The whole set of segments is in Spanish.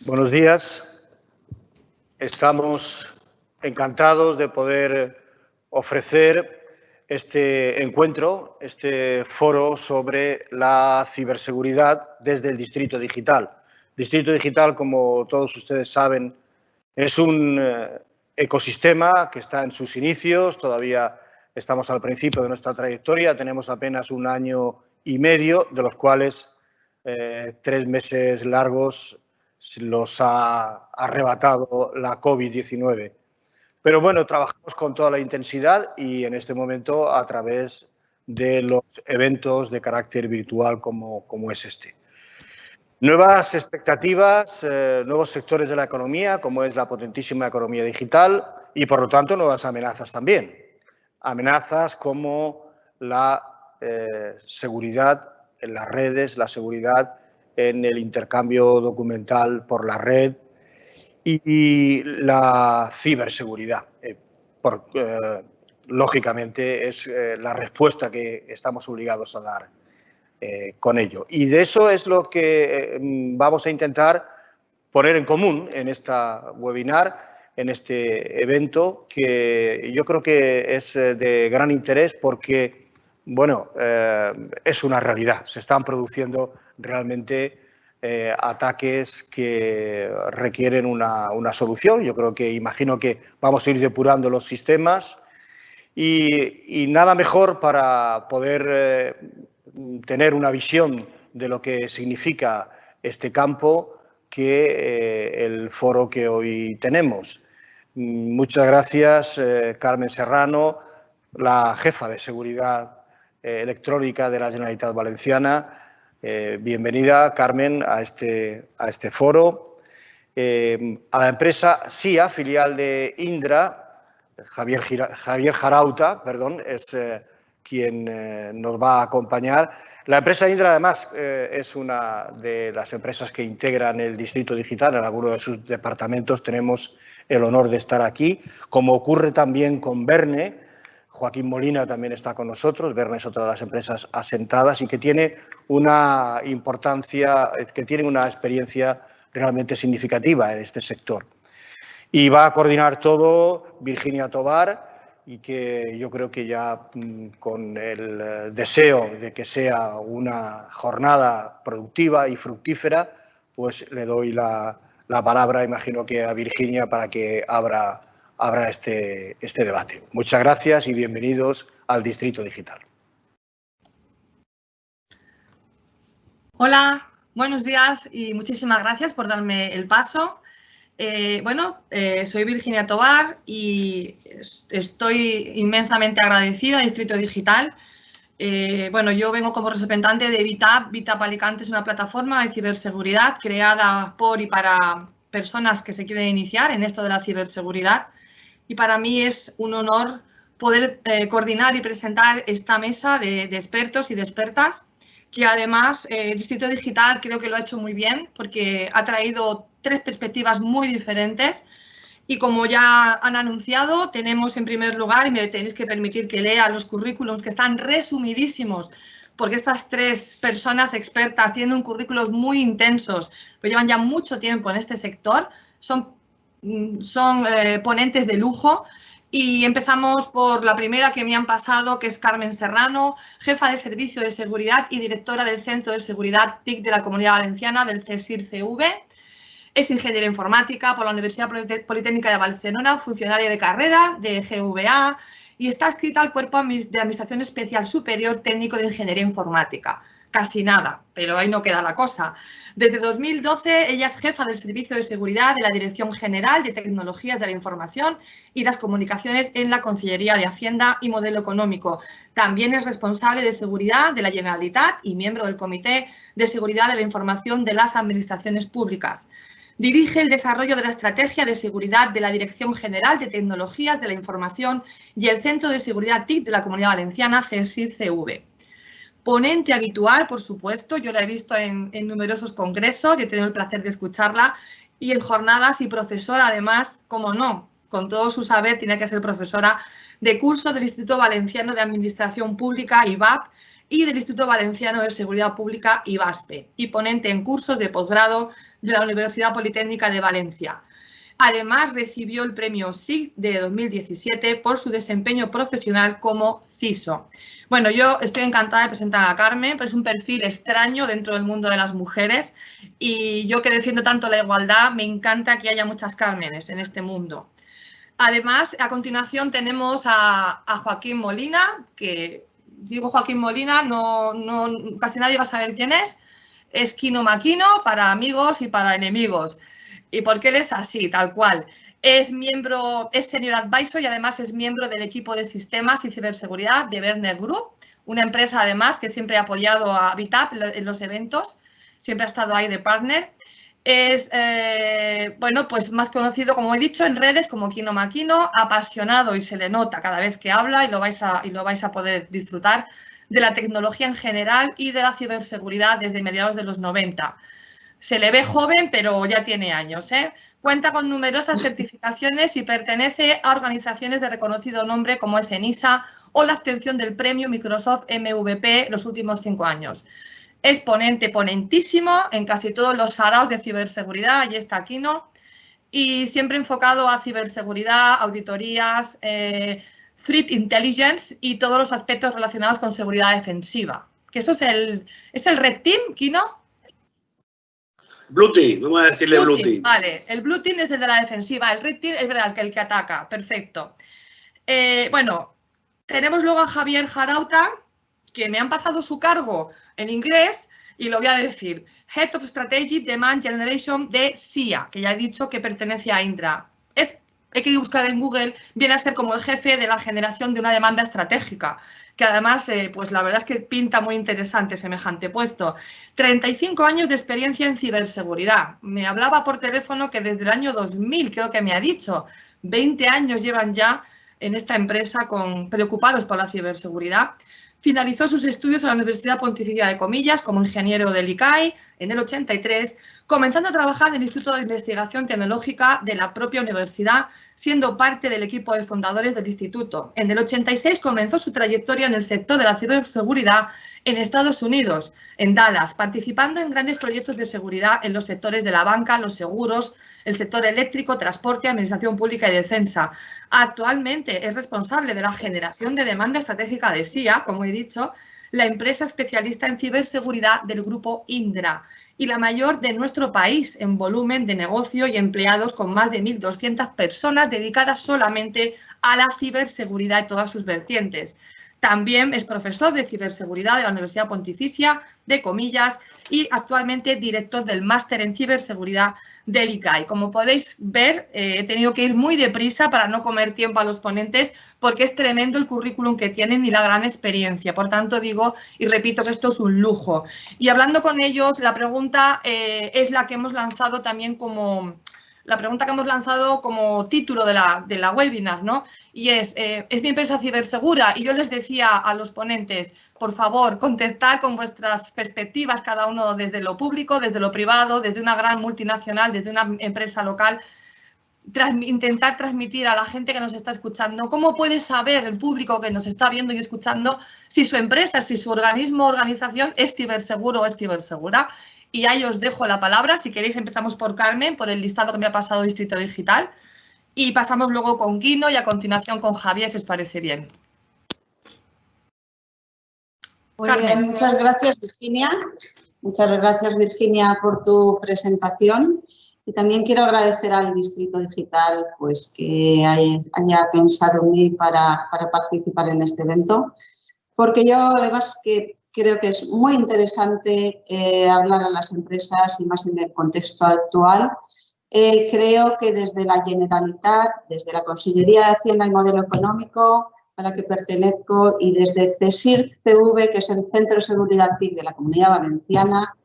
Buenos días. Estamos encantados de poder ofrecer este encuentro, este foro sobre la ciberseguridad desde el Distrito Digital. Distrito Digital, como todos ustedes saben, es un ecosistema que está en sus inicios, todavía estamos al principio de nuestra trayectoria, tenemos apenas 1 año y medio, de los cuales 3 meses largos los ha arrebatado la COVID-19. Pero bueno, trabajamos con toda la intensidad y en este momento a través de los eventos de carácter virtual como es este. Nuevas expectativas, nuevos sectores de la economía, como es la potentísima economía digital y, por lo tanto, nuevas amenazas también. Amenazas como la seguridad en las redes, la seguridad en el intercambio documental por la red y la ciberseguridad. Lógicamente, es la respuesta que estamos obligados a dar con ello. Y de eso es lo que vamos a intentar poner en común en esta webinar, en este evento, que yo creo que es de gran interés porque, bueno, es una realidad. Se están produciendo realmente ataques que requieren una solución. Yo creo que, imagino que vamos a ir depurando los sistemas y nada mejor para poder tener una visión de lo que significa este campo que el foro que hoy tenemos. Muchas gracias, Carmen Serrano, la jefa de seguridad electrónica de la Generalitat Valenciana. Bienvenida, Carmen, a este foro. A la empresa SIA, filial de Indra, Javier Jarauta, perdón, es quien nos va a acompañar. La empresa Indra, además, es una de las empresas que integran el Distrito Digital. En alguno de sus departamentos tenemos el honor de estar aquí, como ocurre también con Verne. Joaquín Molina también está con nosotros. Verne es otra de las empresas asentadas y que tiene una importancia, que tiene una experiencia realmente significativa en este sector. Y va a coordinar todo Virginia Tobar, y que yo creo que ya con el deseo de que sea una jornada productiva y fructífera, pues le doy la palabra, imagino que a Virginia, para que abra este debate. Muchas gracias y bienvenidos al Distrito Digital. Hola, buenos días y muchísimas gracias por darme el paso. Soy Virginia Tobar y estoy inmensamente agradecida a Distrito Digital. Yo vengo como representante de VITAP. VITAP Alicante es una plataforma de ciberseguridad creada por y para personas que se quieren iniciar en esto de la ciberseguridad. Y para mí es un honor poder coordinar y presentar esta mesa de expertos y de expertas, que además Distrito Digital creo que lo ha hecho muy bien porque ha traído 3 perspectivas muy diferentes y, como ya han anunciado, tenemos en primer lugar, y me tenéis que permitir que lea los currículums que están resumidísimos, porque estas 3 personas expertas tienen un currículum muy intensos, pero llevan ya mucho tiempo en este sector, son ponentes de lujo. Y empezamos por la primera que me han pasado, que es Carmen Serrano, jefa de Servicio de Seguridad y directora del Centro de Seguridad TIC de la Comunidad Valenciana, del CSIR-CV. Es ingeniera informática por la Universidad Politécnica de Barcelona, funcionaria de carrera de GVA y está adscrita al Cuerpo de Administración Especial Superior Técnico de Ingeniería Informática. Casi nada, pero ahí no queda la cosa. Desde 2012 ella es jefa del Servicio de Seguridad de la Dirección General de Tecnologías de la Información y las Comunicaciones en la Consellería de Hacienda y Modelo Económico. También es responsable de seguridad de la Generalitat y miembro del Comité de Seguridad de la Información de las Administraciones Públicas. Dirige el desarrollo de la Estrategia de Seguridad de la Dirección General de Tecnologías de la Información y el Centro de Seguridad TIC de la Comunidad Valenciana, CSIR-CV. Ponente habitual, por supuesto, yo la he visto en numerosos congresos y he tenido el placer de escucharla, y en jornadas, y profesora además, como no, con todo su saber tiene que ser profesora de curso del Instituto Valenciano de Administración Pública, IVAP, y del Instituto Valenciano de Seguridad Pública, IVASPE, y ponente en cursos de posgrado de la Universidad Politécnica de Valencia. Además, recibió el premio SIG de 2017 por su desempeño profesional como CISO. Bueno, yo estoy encantada de presentar a Carmen, pero es un perfil extraño dentro del mundo de las mujeres y yo que defiendo tanto la igualdad, me encanta que haya muchas Cármenes en este mundo. Además, a continuación tenemos a Joaquín Molina, que digo Joaquín Molina, casi nadie va a saber quién es Kino Maquino para amigos y para enemigos. Y porque él es así, tal cual. Es Senior Advisor y además es miembro del equipo de sistemas y ciberseguridad de Werner Group, una empresa además que siempre ha apoyado a BitApp en los eventos, siempre ha estado ahí de partner. Es, bueno, pues más conocido, como he dicho, en redes como Kino Maquino, apasionado y se le nota cada vez que habla y lo vais a poder disfrutar de la tecnología en general y de la ciberseguridad desde mediados de los 90. Se le ve joven, pero ya tiene años, ¿eh? Cuenta con numerosas certificaciones y pertenece a organizaciones de reconocido nombre como es ENISA o la obtención del premio Microsoft MVP los últimos 5 años. Es ponentísimo en casi todos los saraos de ciberseguridad, allí está Kino, y siempre enfocado a ciberseguridad, auditorías, threat intelligence y todos los aspectos relacionados con seguridad defensiva. Que eso es el Red Team, Kino. Blue Team, vamos a decirle Blue Team. Vale, el Blue Team es el de la defensiva, el Red Team es verdad, el que ataca, perfecto. Bueno, tenemos luego a Javier Jarauta, que me han pasado su cargo en inglés y lo voy a decir. Head of Strategic Demand Generation de SIA, que ya he dicho que pertenece a Indra. Hay que buscar en Google, viene a ser como el jefe de la generación de una demanda estratégica, que además, pues la verdad es que pinta muy interesante semejante puesto. 35 años de experiencia en ciberseguridad. Me hablaba por teléfono que desde el año 2000, creo que me ha dicho, 20 años llevan ya en esta empresa preocupados por la ciberseguridad. Finalizó sus estudios en la Universidad Pontificia de Comillas como ingeniero del ICAI en el 83, comenzando a trabajar en el Instituto de Investigación Tecnológica de la propia universidad, siendo parte del equipo de fundadores del instituto. En el 86 comenzó su trayectoria en el sector de la ciberseguridad en Estados Unidos, en Dallas, participando en grandes proyectos de seguridad en los sectores de la banca, los seguros, el sector eléctrico, transporte, administración pública y defensa. Actualmente es responsable de la generación de demanda estratégica de SIA, como he dicho, la empresa especialista en ciberseguridad del grupo Indra y la mayor de nuestro país en volumen de negocio y empleados, con más de 1.200 personas dedicadas solamente a la ciberseguridad y todas sus vertientes. También es profesor de ciberseguridad de la Universidad Pontificia de Comillas y actualmente director del máster en ciberseguridad del ICAI. Como podéis ver, he tenido que ir muy deprisa para no comer tiempo a los ponentes porque es tremendo el currículum que tienen y la gran experiencia. Por tanto, digo y repito que esto es un lujo. Y hablando con ellos, la pregunta es la que hemos lanzado también como... La pregunta que hemos lanzado como título de la webinar, ¿no? Y ¿es mi empresa cibersegura? Y yo les decía a los ponentes, por favor, contestar con vuestras perspectivas, cada uno desde lo público, desde lo privado, desde una gran multinacional, desde una empresa local, intentar transmitir a la gente que nos está escuchando cómo puede saber el público que nos está viendo y escuchando si su empresa, si su organismo o organización es ciberseguro o es cibersegura. Y ahí os dejo la palabra. Si queréis, empezamos por Carmen, por el listado que me ha pasado Distrito Digital. Y pasamos luego con Kino y a continuación con Javier, si os parece bien. Muy bien, muchas gracias, Virginia. Muchas gracias, Virginia, por tu presentación. Y también quiero agradecer al Distrito Digital pues, que haya pensado en mí para participar en este evento. Porque yo, además, que creo que es muy interesante hablar a las empresas y más en el contexto actual. Creo que desde la Generalitat, desde la Consellería de Hacienda y Modelo Económico, a la que pertenezco, y desde CSIRT-CV, que es el Centro de Seguridad TIC de la Comunidad Valenciana,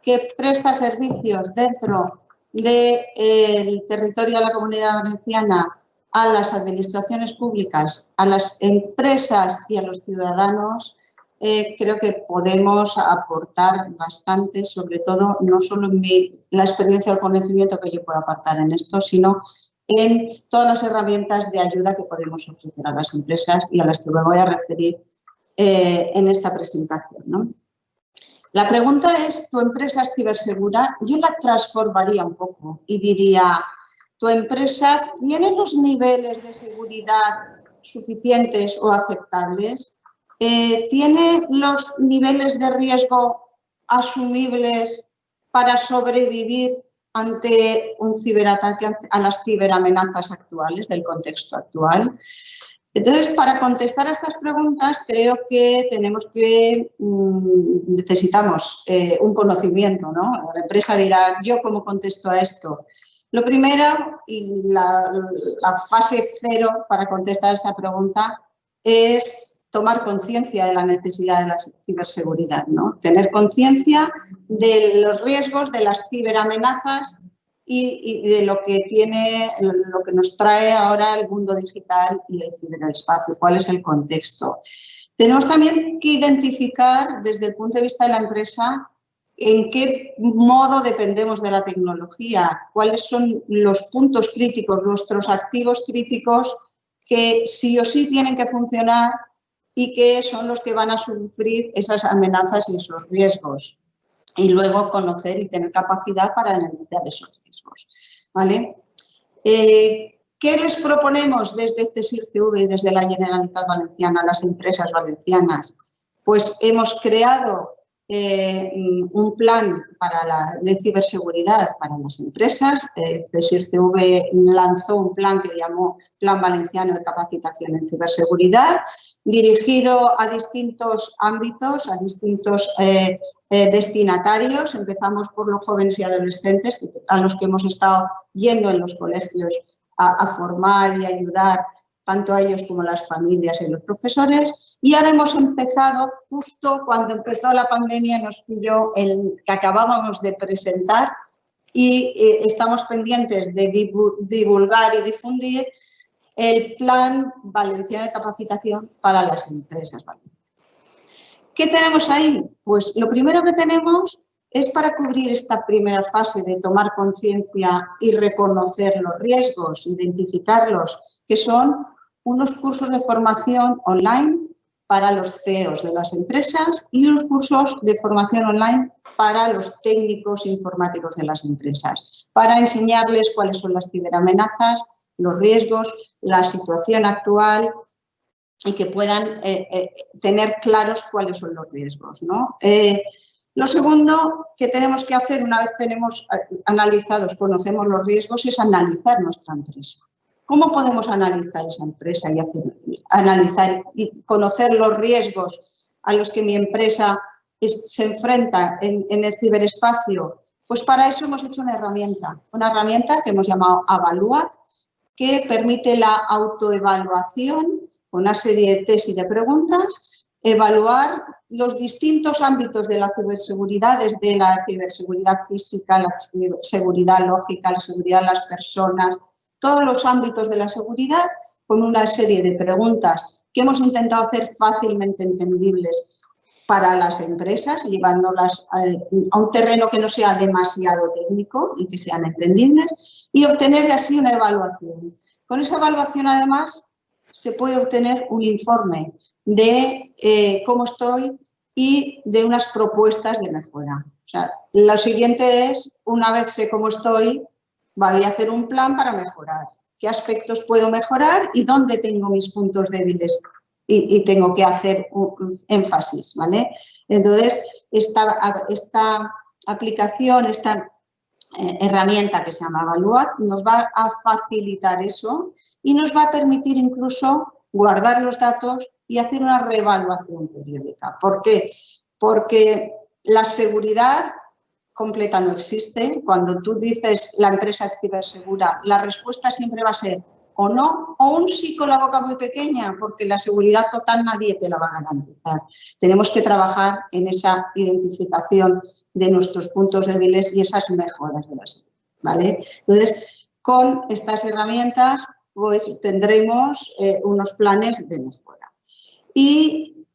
que presta servicios dentro del territorio de la Comunidad Valenciana a las administraciones públicas, a las empresas y a los ciudadanos, creo que podemos aportar bastante, sobre todo, no solo en la experiencia o el conocimiento que yo puedo aportar en esto, sino en todas las herramientas de ayuda que podemos ofrecer a las empresas y a las que me voy a referir en esta presentación, ¿no? La pregunta es, ¿tu empresa es cibersegura? Yo la transformaría un poco y diría, ¿tu empresa tiene los niveles de seguridad suficientes o aceptables? ¿Tiene los niveles de riesgo asumibles para sobrevivir ante un ciberataque, a las ciberamenazas actuales, del contexto actual? Entonces, para contestar a estas preguntas, creo que necesitamos un conocimiento, ¿no? La empresa dirá, ¿yo cómo contesto a esto? Lo primero, y la fase cero para contestar a esta pregunta, es tomar conciencia de la necesidad de la ciberseguridad, ¿no? Tener conciencia de los riesgos, de las ciberamenazas y de lo que nos trae ahora el mundo digital y el ciberespacio, cuál es el contexto. Tenemos también que identificar desde el punto de vista de la empresa en qué modo dependemos de la tecnología, cuáles son los puntos críticos, nuestros activos críticos que sí o sí tienen que funcionar y que son los que van a sufrir esas amenazas y esos riesgos. Y luego conocer y tener capacidad para denunciar esos riesgos, ¿vale? ¿Qué les proponemos desde CSIRCV y desde la Generalitat Valenciana a las empresas valencianas? Pues hemos creado un plan de ciberseguridad para las empresas. CSIRCV lanzó un plan que llamó Plan Valenciano de Capacitación en Ciberseguridad, dirigido a distintos ámbitos, a distintos destinatarios. Empezamos por los jóvenes y adolescentes, a los que hemos estado yendo en los colegios a formar y ayudar tanto a ellos como a las familias y los profesores. Y ahora hemos empezado, justo cuando empezó la pandemia, nos pilló el que acabábamos de presentar y estamos pendientes de divulgar y difundir el Plan Valenciano de Capacitación para las empresas. ¿Qué tenemos ahí? Pues lo primero que tenemos es, para cubrir esta primera fase de tomar conciencia y reconocer los riesgos, identificarlos, que son unos cursos de formación online para los CEOs de las empresas y unos cursos de formación online para los técnicos informáticos de las empresas, para enseñarles cuáles son las ciberamenazas, los riesgos, la situación actual y que puedan tener claros cuáles son los riesgos, ¿no? Lo segundo que tenemos que hacer una vez tenemos analizados, conocemos los riesgos, es analizar nuestra empresa. ¿Cómo podemos analizar esa empresa analizar y conocer los riesgos a los que mi empresa se enfrenta en el ciberespacio? Pues para eso hemos hecho una herramienta que hemos llamado Avaluat, que permite la autoevaluación con una serie de test y de preguntas, evaluar los distintos ámbitos de la ciberseguridad, desde la ciberseguridad física, la seguridad lógica, la seguridad de las personas, todos los ámbitos de la seguridad, con una serie de preguntas que hemos intentado hacer fácilmente entendibles para las empresas, llevándolas a un terreno que no sea demasiado técnico y que sean entendibles, y obtener así una evaluación. Con esa evaluación, además, se puede obtener un informe de cómo estoy y de unas propuestas de mejora. O sea, lo siguiente es, una vez sé cómo estoy, voy a hacer un plan para mejorar. ¿Qué aspectos puedo mejorar y dónde tengo mis puntos débiles? Y tengo que hacer un énfasis, ¿vale? Entonces, esta aplicación, esta herramienta que se llama Avaluat, nos va a facilitar eso y nos va a permitir incluso guardar los datos y hacer una reevaluación periódica. ¿Por qué? Porque la seguridad completa no existe. Cuando tú dices la empresa es cibersegura, la respuesta siempre va a ser o no, o un sí con la boca muy pequeña, porque la seguridad total nadie te la va a garantizar. Tenemos que trabajar en esa identificación de nuestros puntos débiles y esas mejoras de la seguridad, ¿vale? Entonces, con estas herramientas pues tendremos unos planes de mejora. ¿Y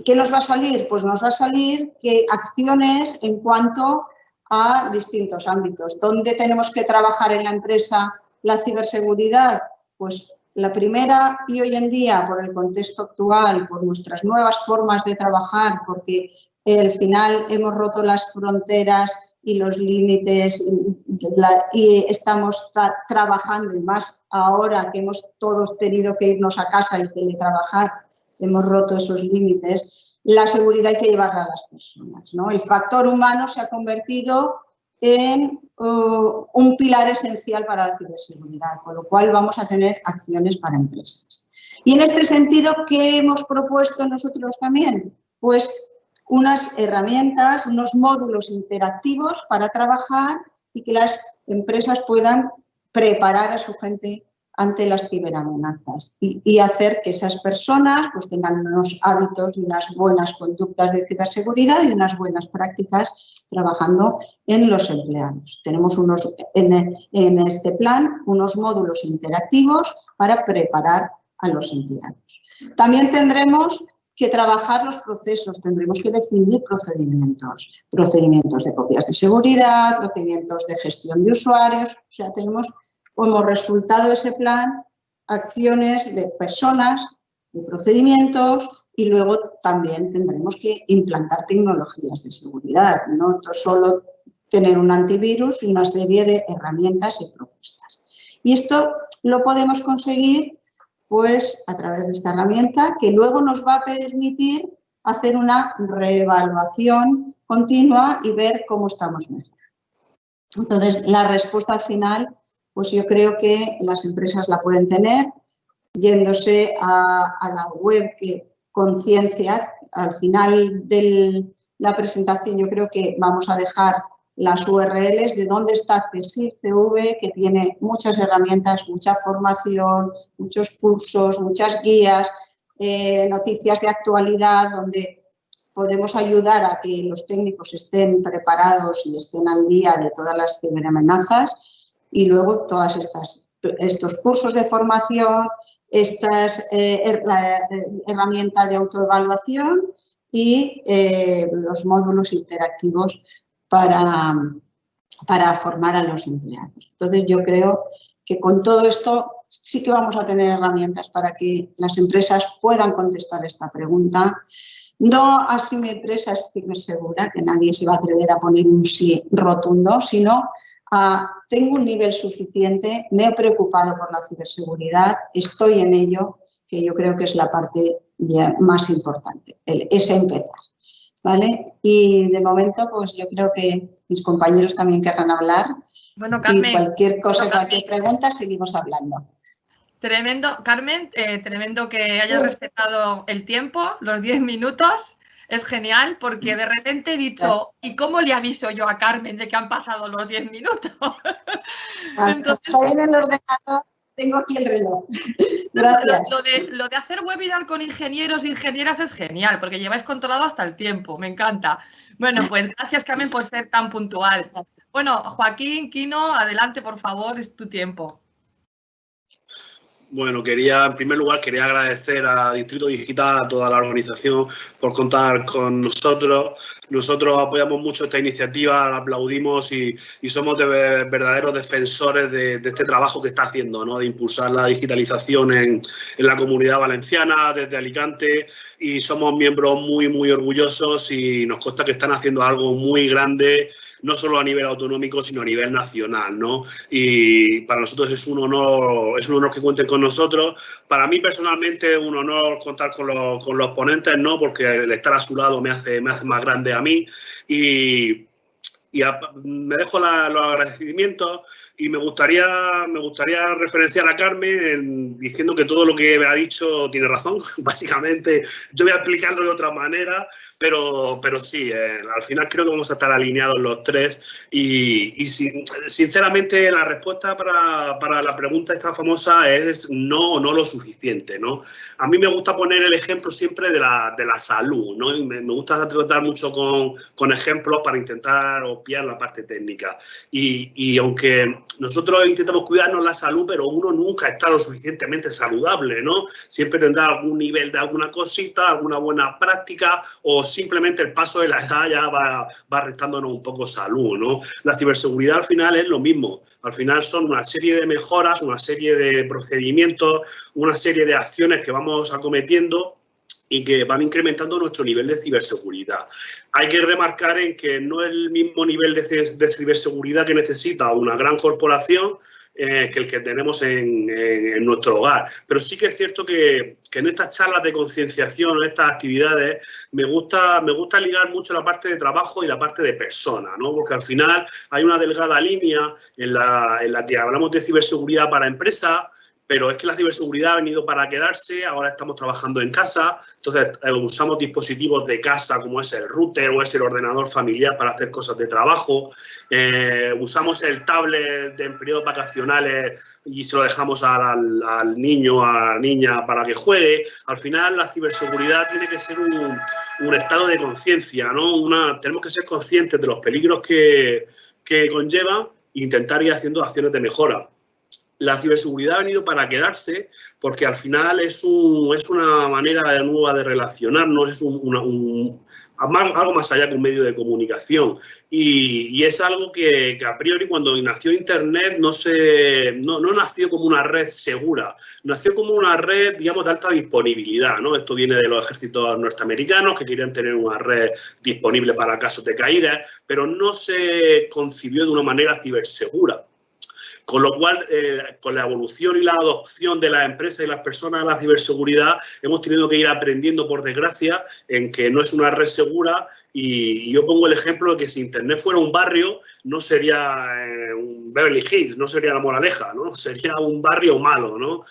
qué nos va a salir? Pues nos va a salir que acciones en cuanto a distintos ámbitos. ¿Dónde tenemos que trabajar en la empresa la ciberseguridad? Pues La primera, y hoy en día, por el contexto actual, por nuestras nuevas formas de trabajar, porque al final hemos roto las fronteras y los límites y estamos trabajando, y más ahora que hemos todos tenido que irnos a casa y teletrabajar, hemos roto esos límites. La seguridad hay que llevarla a las personas, ¿no? El factor humano se ha convertido en un pilar esencial para la ciberseguridad, con lo cual vamos a tener acciones para empresas. Y en este sentido, ¿qué hemos propuesto nosotros también? Pues unas herramientas, unos módulos interactivos para trabajar y que las empresas puedan preparar a su gente ante las ciberamenazas y hacer que esas personas pues tengan unos hábitos y unas buenas conductas de ciberseguridad y unas buenas prácticas trabajando en los empleados. Tenemos en este plan unos módulos interactivos para preparar a los empleados. También tendremos que trabajar los procesos, tendremos que definir procedimientos de copias de seguridad, procedimientos de gestión de usuarios, o sea, tenemos como resultado de ese plan acciones de personas, de procedimientos y luego también tendremos que implantar tecnologías de seguridad, no solo tener un antivirus y una serie de herramientas y propuestas. Y esto lo podemos conseguir pues a través de esta herramienta que luego nos va a permitir hacer una reevaluación continua y ver cómo estamos mejor. Entonces, la respuesta al final, pues yo creo que las empresas la pueden tener yéndose a la web que conciencia. Al final de la presentación yo creo que vamos a dejar las URLs de dónde está CSIR CV, que tiene muchas herramientas, mucha formación, muchos cursos, muchas guías, noticias de actualidad, donde podemos ayudar a que los técnicos estén preparados y estén al día de todas las ciberamenazas y luego todas estos cursos de formación, estas herramientas de autoevaluación y los módulos interactivos para formar a los empleados. Entonces, yo creo que con todo esto sí que vamos a tener herramientas para que las empresas puedan contestar esta pregunta. No así mi empresa es cibersegura, que nadie se va a atrever a poner un sí rotundo, sino tengo un nivel suficiente, me he preocupado por la ciberseguridad, estoy en ello, que yo creo que es la parte ya más importante, ese empezar. ¿Vale? Y de momento, pues yo creo que mis compañeros también querrán hablar. Bueno, Carmen, y cualquier cosa, cualquier pregunta, seguimos hablando. Tremendo, Carmen, tremendo que hayas respetado el tiempo, los 10 minutos. Es genial porque de repente he dicho, ¿y cómo le aviso yo a Carmen de que han pasado los 10 minutos? Entonces, en el ordenador tengo aquí el reloj. Gracias. Lo de hacer webinar con ingenieros e ingenieras es genial, porque lleváis controlado hasta el tiempo, me encanta. Bueno, pues gracias, Carmen, por ser tan puntual. Bueno, Joaquín, Quino, adelante, por favor, es tu tiempo. Bueno, en primer lugar, quería agradecer a Distrito Digital, a toda la organización, por contar con nosotros. Nosotros apoyamos mucho esta iniciativa, la aplaudimos y somos verdaderos defensores de este trabajo que está haciendo, ¿no? De impulsar la digitalización en la Comunidad Valenciana, desde Alicante, y somos miembros muy, muy orgullosos y nos consta que están haciendo algo muy grande, no solo a nivel autonómico, sino a nivel nacional, ¿no? Y para nosotros es un honor que cuenten con nosotros. Para mí, personalmente, es un honor contar con los ponentes, ¿no? Porque el estar a su lado me hace más grande a mí. Y me dejo los agradecimientos y me gustaría referenciar a Carmen diciendo que todo lo que me ha dicho tiene razón. Básicamente, yo voy a explicarlo de otra manera, pero sí, al final creo que vamos a estar alineados los tres y sinceramente la respuesta para la pregunta esta famosa es no o no lo suficiente, ¿no? A mí me gusta poner el ejemplo siempre de la salud, ¿no? Y me gusta tratar mucho con ejemplos para intentar obviar la parte técnica. Y aunque nosotros intentamos cuidarnos la salud, pero uno nunca está lo suficientemente saludable, ¿no? Siempre tendrá algún nivel de alguna cosita, alguna buena práctica, o simplemente el paso de la edad ya va restándonos un poco salud, ¿no? La ciberseguridad al final es lo mismo. Al final son una serie de mejoras, una serie de procedimientos, una serie de acciones que vamos acometiendo y que van incrementando nuestro nivel de ciberseguridad. Hay que remarcar en que no es el mismo nivel de ciberseguridad que necesita una gran corporación que el que tenemos en nuestro hogar. Pero sí que es cierto que en estas charlas de concienciación, en estas actividades, me gusta ligar mucho la parte de trabajo y la parte de persona, ¿no? Porque al final hay una delgada línea en la que hablamos de ciberseguridad para empresas, pero es que la ciberseguridad ha venido para quedarse, ahora estamos trabajando en casa, entonces usamos dispositivos de casa como es el router o es el ordenador familiar para hacer cosas de trabajo, usamos el tablet en periodos vacacionales y se lo dejamos al niño o a la niña para que juegue. Al final la ciberseguridad tiene que ser un estado de conciencia, ¿no? Tenemos que ser conscientes de los peligros que conlleva e intentar ir haciendo acciones de mejora. La ciberseguridad ha venido para quedarse porque al final es una manera nueva de relacionarnos, es algo más allá que un medio de comunicación. Y es algo que a priori cuando nació Internet no nació como una red segura, nació como una red, digamos, de alta disponibilidad, ¿no? Esto viene de los ejércitos norteamericanos que querían tener una red disponible para casos de caídas, pero no se concibió de una manera cibersegura. Con lo cual, con la evolución y la adopción de las empresas y las personas a la ciberseguridad, hemos tenido que ir aprendiendo, por desgracia, en que no es una red segura. Y yo pongo el ejemplo de que si Internet fuera un barrio, no sería un Beverly Hills, no sería La Moraleja, ¿no? Sería un barrio malo, ¿no?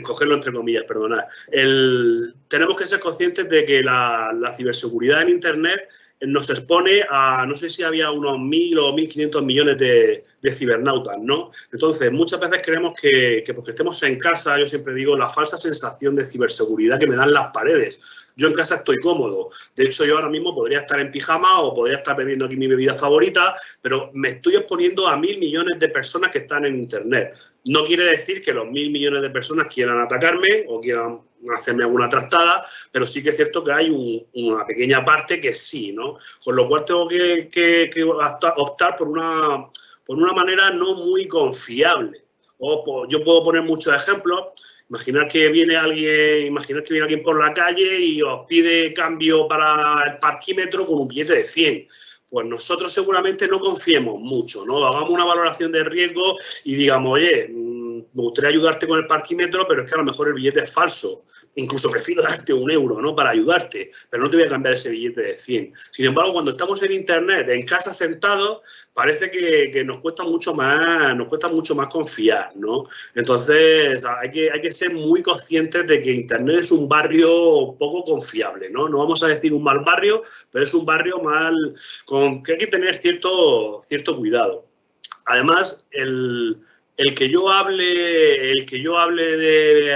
Cogerlo entre comillas, perdonad. Tenemos que ser conscientes de que la ciberseguridad en Internet nos expone a, no sé si había unos 1.000 o 1.500 millones de cibernautas, ¿no? Entonces, muchas veces creemos que porque estemos en casa, yo siempre digo, la falsa sensación de ciberseguridad que me dan las paredes. Yo en casa estoy cómodo. De hecho, yo ahora mismo podría estar en pijama o podría estar bebiendo aquí mi bebida favorita, pero me estoy exponiendo a 1.000 millones de personas que están en Internet. No quiere decir que los 1.000 millones de personas quieran atacarme o quieran hacerme alguna trastada, pero sí que es cierto que hay una pequeña parte que sí, ¿no? Con lo cual tengo que optar por una manera no muy confiable. Yo puedo poner muchos ejemplos. Imaginar que viene alguien por la calle y os pide cambio para el parquímetro con un billete de 100. Pues nosotros seguramente no confiemos mucho, ¿no? Hagamos una valoración de riesgo y digamos, oye, me gustaría ayudarte con el parquímetro, pero es que a lo mejor el billete es falso. Incluso prefiero darte €1, ¿no? Para ayudarte, pero no te voy a cambiar ese billete de 100. Sin embargo, cuando estamos en Internet, en casa sentados, parece que nos cuesta mucho más confiar, ¿no? Entonces, hay que ser muy conscientes de que Internet es un barrio poco confiable, ¿no? No vamos a decir un mal barrio, pero es un barrio con que hay que tener cierto cuidado. Además, el que yo hable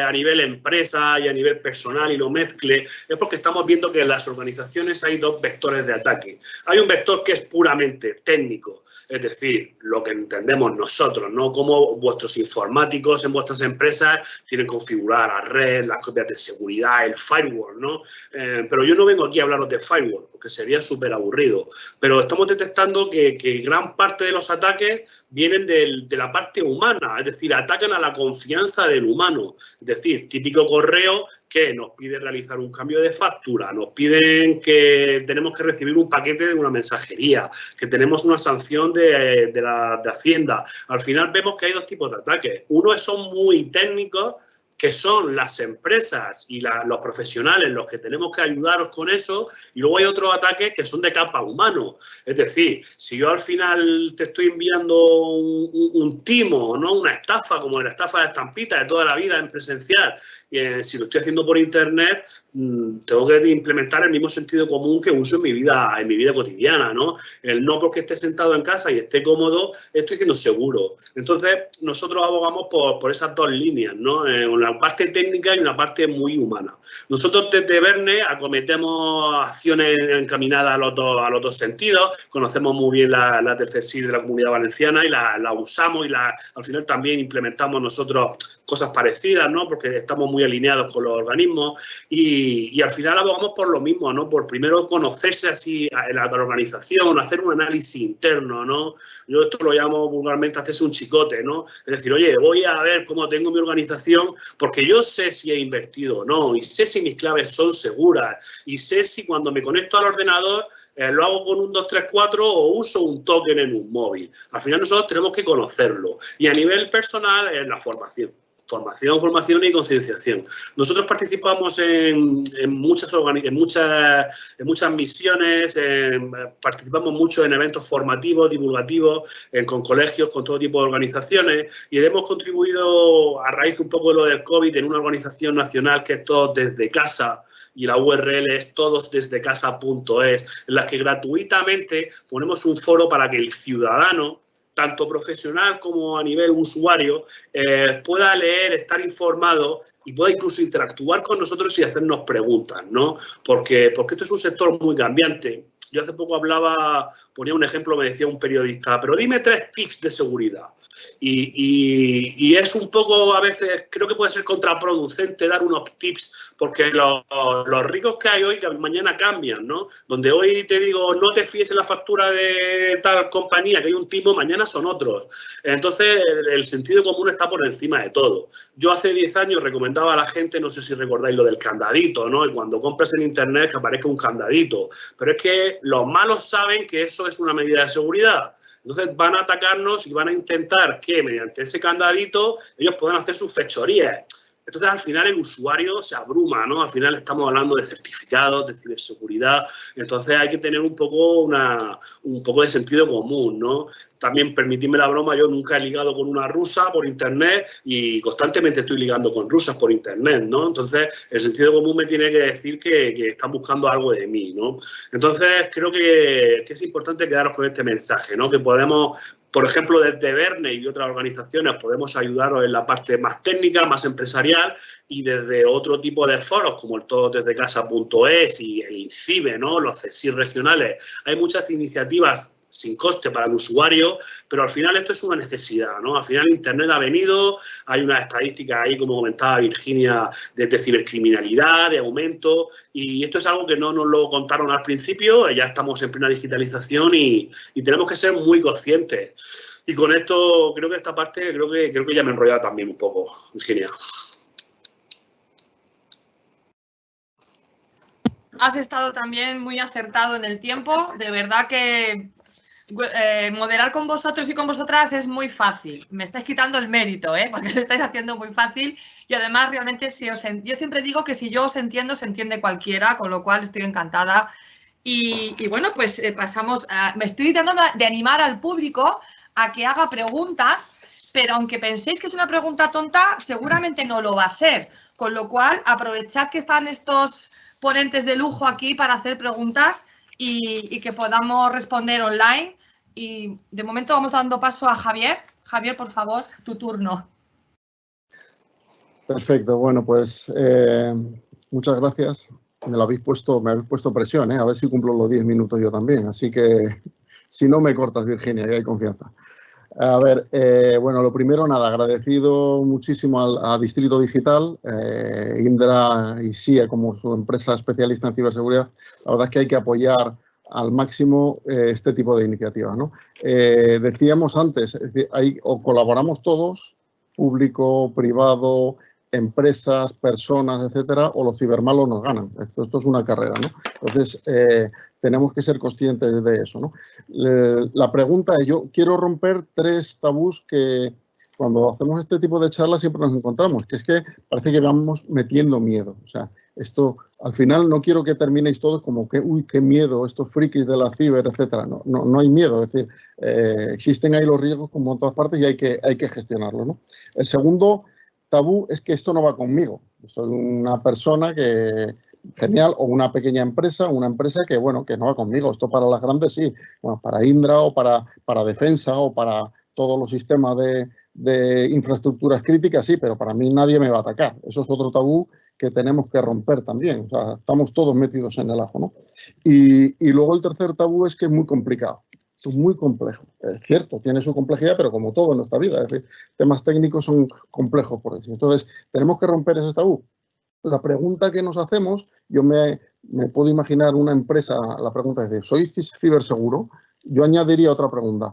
a nivel empresa y a nivel personal y lo mezcle es porque estamos viendo que en las organizaciones hay dos vectores de ataque. Hay un vector que es puramente técnico, es decir, lo que entendemos nosotros, ¿no? Cómo vuestros informáticos en vuestras empresas tienen configurada la red, las copias de seguridad, el firewall, ¿no? Pero yo no vengo aquí a hablaros de firewall porque sería súper aburrido. Pero estamos detectando que gran parte de los ataques vienen de la parte humana. Es decir, atacan a la confianza del humano. Es decir, típico correo que nos pide realizar un cambio de factura, nos piden que tenemos que recibir un paquete de una mensajería, que tenemos una sanción de Hacienda. Al final vemos que hay dos tipos de ataques. Uno son muy técnicos, que son las empresas y los profesionales los que tenemos que ayudaros con eso, y luego hay otros ataques que son de capa humano. Es decir, si yo al final te estoy enviando un timo, ¿no? Una estafa, como la estafa de estampita de toda la vida en presencial, si lo estoy haciendo por internet, tengo que implementar el mismo sentido común que uso en mi vida cotidiana, ¿no? El no porque esté sentado en casa y esté cómodo, estoy siendo seguro. Entonces, nosotros abogamos por esas dos líneas, ¿no? Una parte técnica y una parte muy humana. Nosotros desde Verne acometemos acciones encaminadas a los dos sentidos, conocemos muy bien la CSIR de la Comunidad Valenciana y la usamos y al final también implementamos nosotros cosas parecidas, ¿no? Porque estamos muy alineados con los organismos y al final abogamos por lo mismo, ¿no? Por primero conocerse así en la organización, hacer un análisis interno, ¿no? Yo esto lo llamo vulgarmente hacerse un chicote, ¿no? Es decir, oye, voy a ver cómo tengo mi organización porque yo sé si he invertido o no y sé si mis claves son seguras y sé si cuando me conecto al ordenador lo hago con un 234 o uso un token en un móvil. Al final nosotros tenemos que conocerlo y a nivel personal es la formación. Formación y concienciación. Nosotros participamos en muchas misiones, participamos mucho en eventos formativos, divulgativos, con colegios, con todo tipo de organizaciones y hemos contribuido a raíz un poco de lo del COVID en una organización nacional que es Todos Desde Casa, y la URL es todosdesdecasa.es, en la que gratuitamente ponemos un foro para que el ciudadano, tanto profesional como a nivel usuario, pueda leer, estar informado y pueda incluso interactuar con nosotros y hacernos preguntas, ¿no? Porque esto es un sector muy cambiante. Yo hace poco ponía un ejemplo, me decía un periodista, pero dime 3 tips de seguridad. Y es un poco, a veces, creo que puede ser contraproducente dar unos tips, porque los ricos que hay hoy, que mañana cambian, ¿no? Donde hoy te digo, no te fíes en la factura de tal compañía, que hay un timo, mañana son otros. Entonces, el sentido común está por encima de todo. Yo hace 10 años recomendaba a la gente, no sé si recordáis lo del candadito, ¿no? Y cuando compras en internet que aparezca un candadito. Pero es que los malos saben que eso es una medida de seguridad. Entonces van a atacarnos y van a intentar que mediante ese candadito ellos puedan hacer sus fechorías. Entonces al final el usuario se abruma, ¿no? Al final estamos hablando de certificados, de ciberseguridad. Entonces hay que tener un poco de sentido común, ¿no? También, permitidme la broma, yo nunca he ligado con una rusa por internet y constantemente estoy ligando con rusas por internet, ¿no? Entonces el sentido común me tiene que decir que están buscando algo de mí, ¿no? Entonces creo que es importante quedaros con este mensaje, ¿no? Que podemos, por ejemplo, desde Verne y otras organizaciones podemos ayudaros en la parte más técnica, más empresarial y desde otro tipo de foros como el todosdesdecasa.es y el INCIBE, ¿no? Los CSIR regionales. Hay muchas iniciativas sin coste para el usuario, pero al final esto es una necesidad, ¿no? Al final Internet ha venido, hay una estadística ahí, como comentaba Virginia, de cibercriminalidad, de aumento, y esto es algo que no nos lo contaron al principio, ya estamos en plena digitalización y tenemos que ser muy conscientes. Y con esto, creo que esta parte, creo que ya me he enrollado también un poco, Virginia. Has estado también muy acertado en el tiempo, de verdad que moderar con vosotros y con vosotras es muy fácil. Me estáis quitando el mérito, porque lo estáis haciendo muy fácil y además realmente yo siempre digo que si yo os entiendo, se entiende cualquiera, con lo cual estoy encantada. Y bueno, pues pasamos me estoy intentando de animar al público a que haga preguntas, pero aunque penséis que es una pregunta tonta, seguramente no lo va a ser. Con lo cual, aprovechad que están estos ponentes de lujo aquí para hacer preguntas y que podamos responder online. Y de momento vamos dando paso a Javier. Javier, por favor, tu turno. Perfecto, bueno, pues muchas gracias. Me habéis puesto presión, a ver si cumplo los 10 minutos yo también. Así que si no me cortas, Virginia, que hay confianza. A ver, bueno, lo primero, nada, agradecido muchísimo a Distrito Digital, Indra y SIA como su empresa especialista en ciberseguridad. La verdad es que hay que apoyar al máximo este tipo de iniciativas, ¿no? Decíamos antes, es decir, o colaboramos todos, público, privado, empresas, personas, etcétera, o los cibermalos nos ganan. Esto es una carrera, ¿no? Entonces, tenemos que ser conscientes de eso, ¿no? La pregunta es, yo quiero romper 3 tabús que cuando hacemos este tipo de charlas siempre nos encontramos, que es que parece que vamos metiendo miedo. O sea, esto, al final no quiero que terminéis todos como que, uy, qué miedo, estos frikis de la ciber, etcétera. No hay miedo, es decir, existen ahí los riesgos como en todas partes y hay que gestionarlos, ¿no? El segundo, tabú es que esto no va conmigo. Soy una persona que, genial, o una pequeña empresa, una empresa que, bueno, que no va conmigo. Esto para las grandes sí, bueno, para Indra o para defensa o para todos los sistemas de infraestructuras críticas, sí, pero para mí nadie me va a atacar. Eso es otro tabú que tenemos que romper también. O sea, estamos todos metidos en el ajo, ¿no? Y luego el tercer tabú es que es muy complicado. Es muy complejo. Es cierto, tiene su complejidad, pero como todo en nuestra vida, es decir, temas técnicos son complejos por eso. Entonces, tenemos que romper ese tabú. La pregunta que nos hacemos, yo me puedo imaginar una empresa, la pregunta es, ¿sois ciberseguro? Yo añadiría otra pregunta.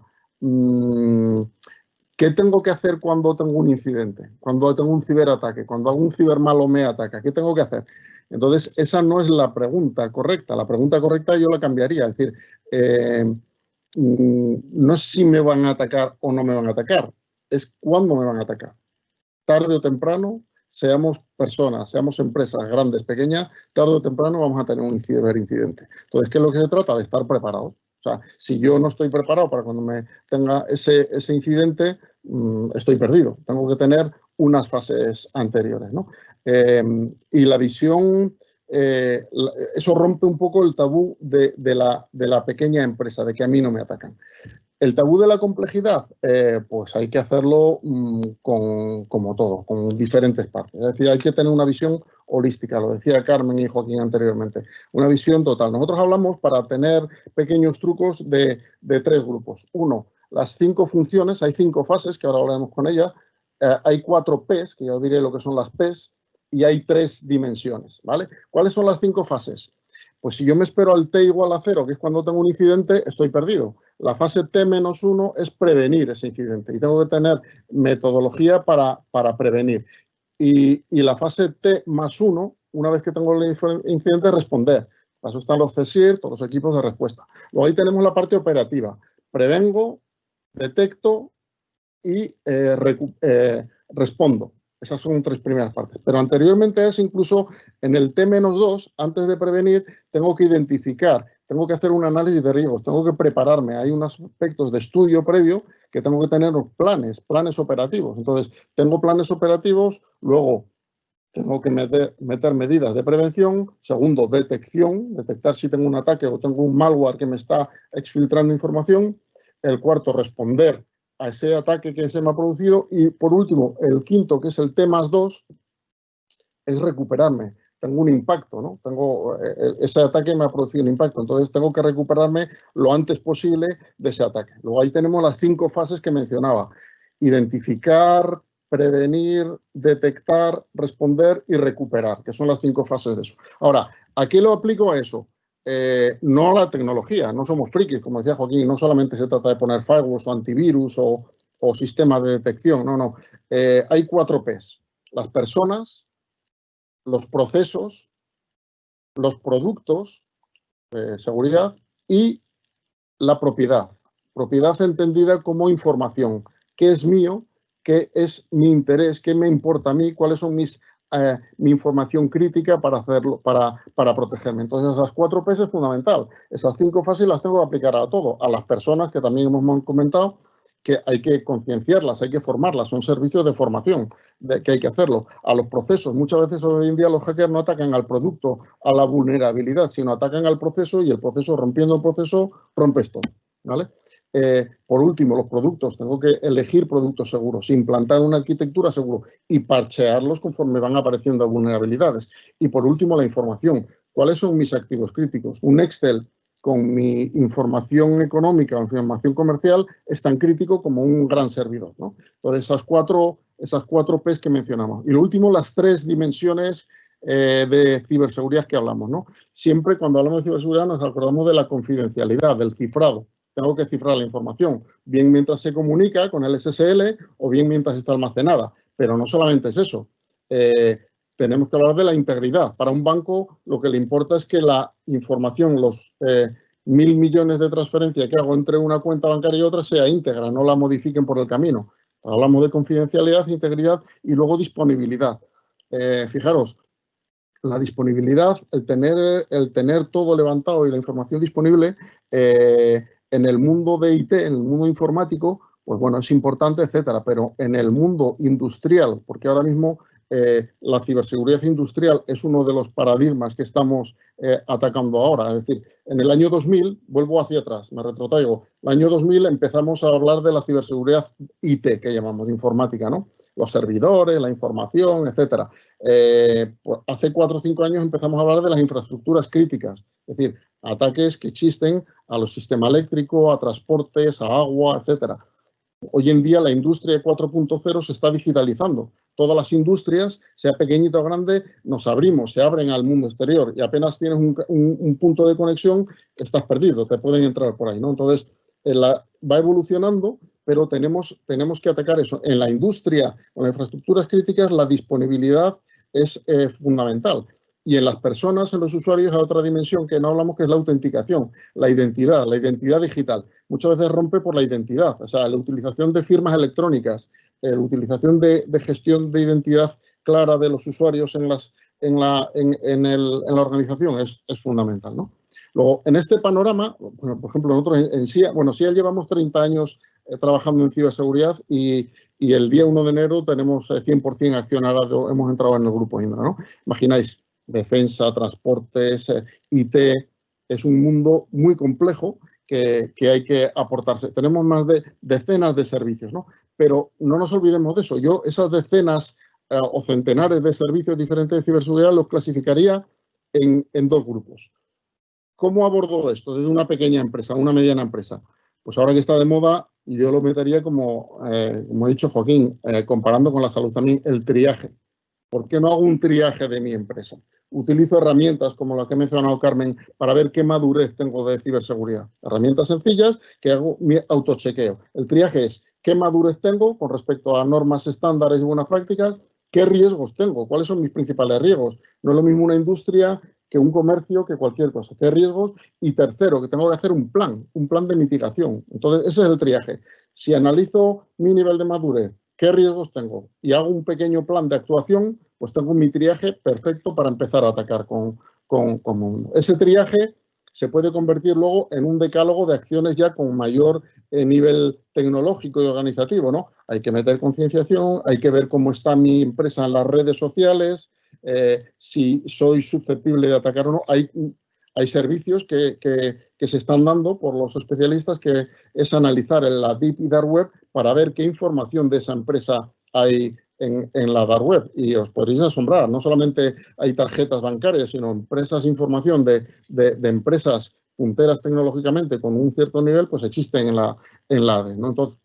¿Qué tengo que hacer cuando tengo un incidente? Cuando tengo un ciberataque, cuando algún cibermalo me ataca, ¿qué tengo que hacer? Entonces, esa no es la pregunta correcta. La pregunta correcta yo la cambiaría. Es decir, no es si me van a atacar o no me van a atacar, es cuándo me van a atacar. Tarde o temprano, seamos personas, seamos empresas grandes, pequeñas, tarde o temprano vamos a tener un ciberincidente. Entonces, ¿qué es lo que se trata? De estar preparados. O sea, si yo no estoy preparado para cuando me tenga ese incidente, estoy perdido. Tengo que tener unas fases anteriores, ¿no? Y la visión, eso rompe un poco el tabú de la pequeña empresa, de que a mí no me atacan. El tabú de la complejidad, pues hay que hacerlo como todo, con diferentes partes. Es decir, hay que tener una visión holística, lo decía Carmen y Joaquín anteriormente, una visión total. Nosotros hablamos para tener pequeños trucos de 3 grupos. Uno, las 5 funciones, hay 5 fases, que ahora hablaremos con ellas, hay 4 P's, que ya os diré lo que son las P's, y hay 3 dimensiones, ¿vale? ¿Cuáles son las 5 fases? Pues si yo me espero al T igual a 0, que es cuando tengo un incidente, estoy perdido. La fase T-1 es prevenir ese incidente y tengo que tener metodología para prevenir. Y la fase T+1, una vez que tengo el incidente, responder. Para eso están los CSIRT, todos los equipos de respuesta. Luego ahí tenemos la parte operativa. Prevengo, detecto y respondo. Esas son 3 primeras partes. Pero anteriormente a eso, incluso en el T-2, antes de prevenir, tengo que identificar, tengo que hacer un análisis de riesgos, tengo que prepararme. Hay unos aspectos de estudio previo que tengo que tener planes operativos. Entonces, tengo planes operativos, luego tengo que meter medidas de prevención. Segundo, detectar si tengo un ataque o tengo un malware que me está exfiltrando información. El cuarto, responder a ese ataque que se me ha producido. Y por último, el quinto, que es el T+2, es recuperarme. Tengo un impacto, ¿no? Ese ataque me ha producido un impacto, entonces tengo que recuperarme lo antes posible de ese ataque. Luego ahí tenemos las 5 fases que mencionaba: identificar, prevenir, detectar, responder y recuperar, que son las 5 fases de eso. Ahora, ¿a qué lo aplico a eso? No a la tecnología, no somos frikis, como decía Joaquín, no solamente se trata de poner firewalls o antivirus o sistemas de detección, no. Hay 4 P's: las personas, los procesos, los productos de seguridad y la propiedad. Propiedad entendida como información. ¿Qué es mío? ¿Qué es mi interés? ¿Qué me importa a mí? ¿Cuáles son mi información crítica para hacerlo, para protegerme? Entonces, esas 4 P's es fundamental. Esas 5 fases las tengo que aplicar a todo. A las personas, que también hemos comentado, que hay que concienciarlas, hay que formarlas, son servicios de formación, que hay que hacerlo. A los procesos, muchas veces hoy en día los hackers no atacan al producto, a la vulnerabilidad, sino atacan al proceso, y el proceso, rompiendo el proceso, rompes todo, ¿vale? Por último, los productos, tengo que elegir productos seguros, implantar una arquitectura segura y parchearlos conforme van apareciendo vulnerabilidades. Y por último, la información. ¿Cuáles son mis activos críticos? Un Excel con mi información económica o información comercial es tan crítico como un gran servidor, ¿no? Entonces, esas cuatro P's que mencionamos. Y lo último, las 3 dimensiones de ciberseguridad que hablamos, ¿no? Siempre cuando hablamos de ciberseguridad nos acordamos de la confidencialidad, del cifrado. Tengo que cifrar la información, bien mientras se comunica con el SSL o bien mientras está almacenada. Pero no solamente es eso. Tenemos que hablar de la integridad. Para un banco lo que le importa es que la información, los 1.000 millones de transferencias que hago entre una cuenta bancaria y otra sea íntegra, no la modifiquen por el camino. Hablamos de confidencialidad, integridad y luego disponibilidad. Fijaros, la disponibilidad, el tener todo levantado y la información disponible, en el mundo de IT, en el mundo informático, pues bueno, es importante, etcétera. Pero en el mundo industrial, porque ahora mismo la ciberseguridad industrial es uno de los paradigmas que estamos atacando ahora. Es decir, en el año 2000, vuelvo hacia atrás, me retrotraigo, el año 2000 empezamos a hablar de la ciberseguridad IT, que llamamos de informática, ¿no? Los servidores, la información, etcétera. Pues hace 4 o 5 años empezamos a hablar de las infraestructuras críticas, es decir, ataques que existen a los sistemas eléctricos, a transportes, a agua, etcétera. Hoy en día la industria 4.0 se está digitalizando. Todas las industrias, sea pequeñita o grande, nos abrimos, se abren al mundo exterior y apenas tienes un punto de conexión, estás perdido, te pueden entrar por ahí, ¿no? Entonces, va evolucionando, pero tenemos que atacar eso. En la industria, con las infraestructuras críticas, la disponibilidad es fundamental. Y en las personas, en los usuarios, hay otra dimensión que no hablamos, que es la autenticación, la identidad digital. Muchas veces rompe por la identidad, o sea, la utilización de firmas electrónicas, la utilización de gestión de identidad clara de los usuarios en la organización es fundamental, ¿no? Luego, en este panorama, bueno, por ejemplo, nosotros en SIA, SIA llevamos 30 años trabajando en ciberseguridad y el día 1 de enero tenemos 100% accionariado, hemos entrado en el grupo Indra, ¿no? Imagináis, defensa, transportes, IT, es un mundo muy complejo que hay que aportarse. Tenemos más de decenas de servicios, ¿no? Pero no nos olvidemos de eso. Yo esas decenas o centenares de servicios diferentes de ciberseguridad los clasificaría en 2 grupos. ¿Cómo abordo esto desde una pequeña empresa, una mediana empresa? Pues ahora que está de moda, yo lo metería como ha dicho Joaquín, comparando con la salud también, el triaje. ¿Por qué no hago un triaje de mi empresa? Utilizo herramientas como la que ha mencionado Carmen para ver qué madurez tengo de ciberseguridad. Herramientas sencillas que hago mi autochequeo. El triaje es qué madurez tengo con respecto a normas estándares y buenas prácticas, qué riesgos tengo, cuáles son mis principales riesgos. No es lo mismo una industria que un comercio, que cualquier cosa. ¿Qué riesgos? Y tercero, que tengo que hacer un plan de mitigación. Entonces, ese es el triaje. Si analizo mi nivel de madurez, qué riesgos tengo y hago un pequeño plan de actuación, pues tengo mi triaje perfecto para empezar a atacar con mundo. Ese triaje se puede convertir luego en un decálogo de acciones ya con mayor nivel tecnológico y organizativo, ¿no? Hay que meter concienciación, hay que ver cómo está mi empresa en las redes sociales, si soy susceptible de atacar o no. Hay servicios que se están dando por los especialistas, que es analizar en la Deep y Dark Web para ver qué información de esa empresa hay en la Dark Web. Y os podréis asombrar, no solamente hay tarjetas bancarias, sino información de empresas punteras tecnológicamente con un cierto nivel, pues existen en la ADE, ¿no? Entonces,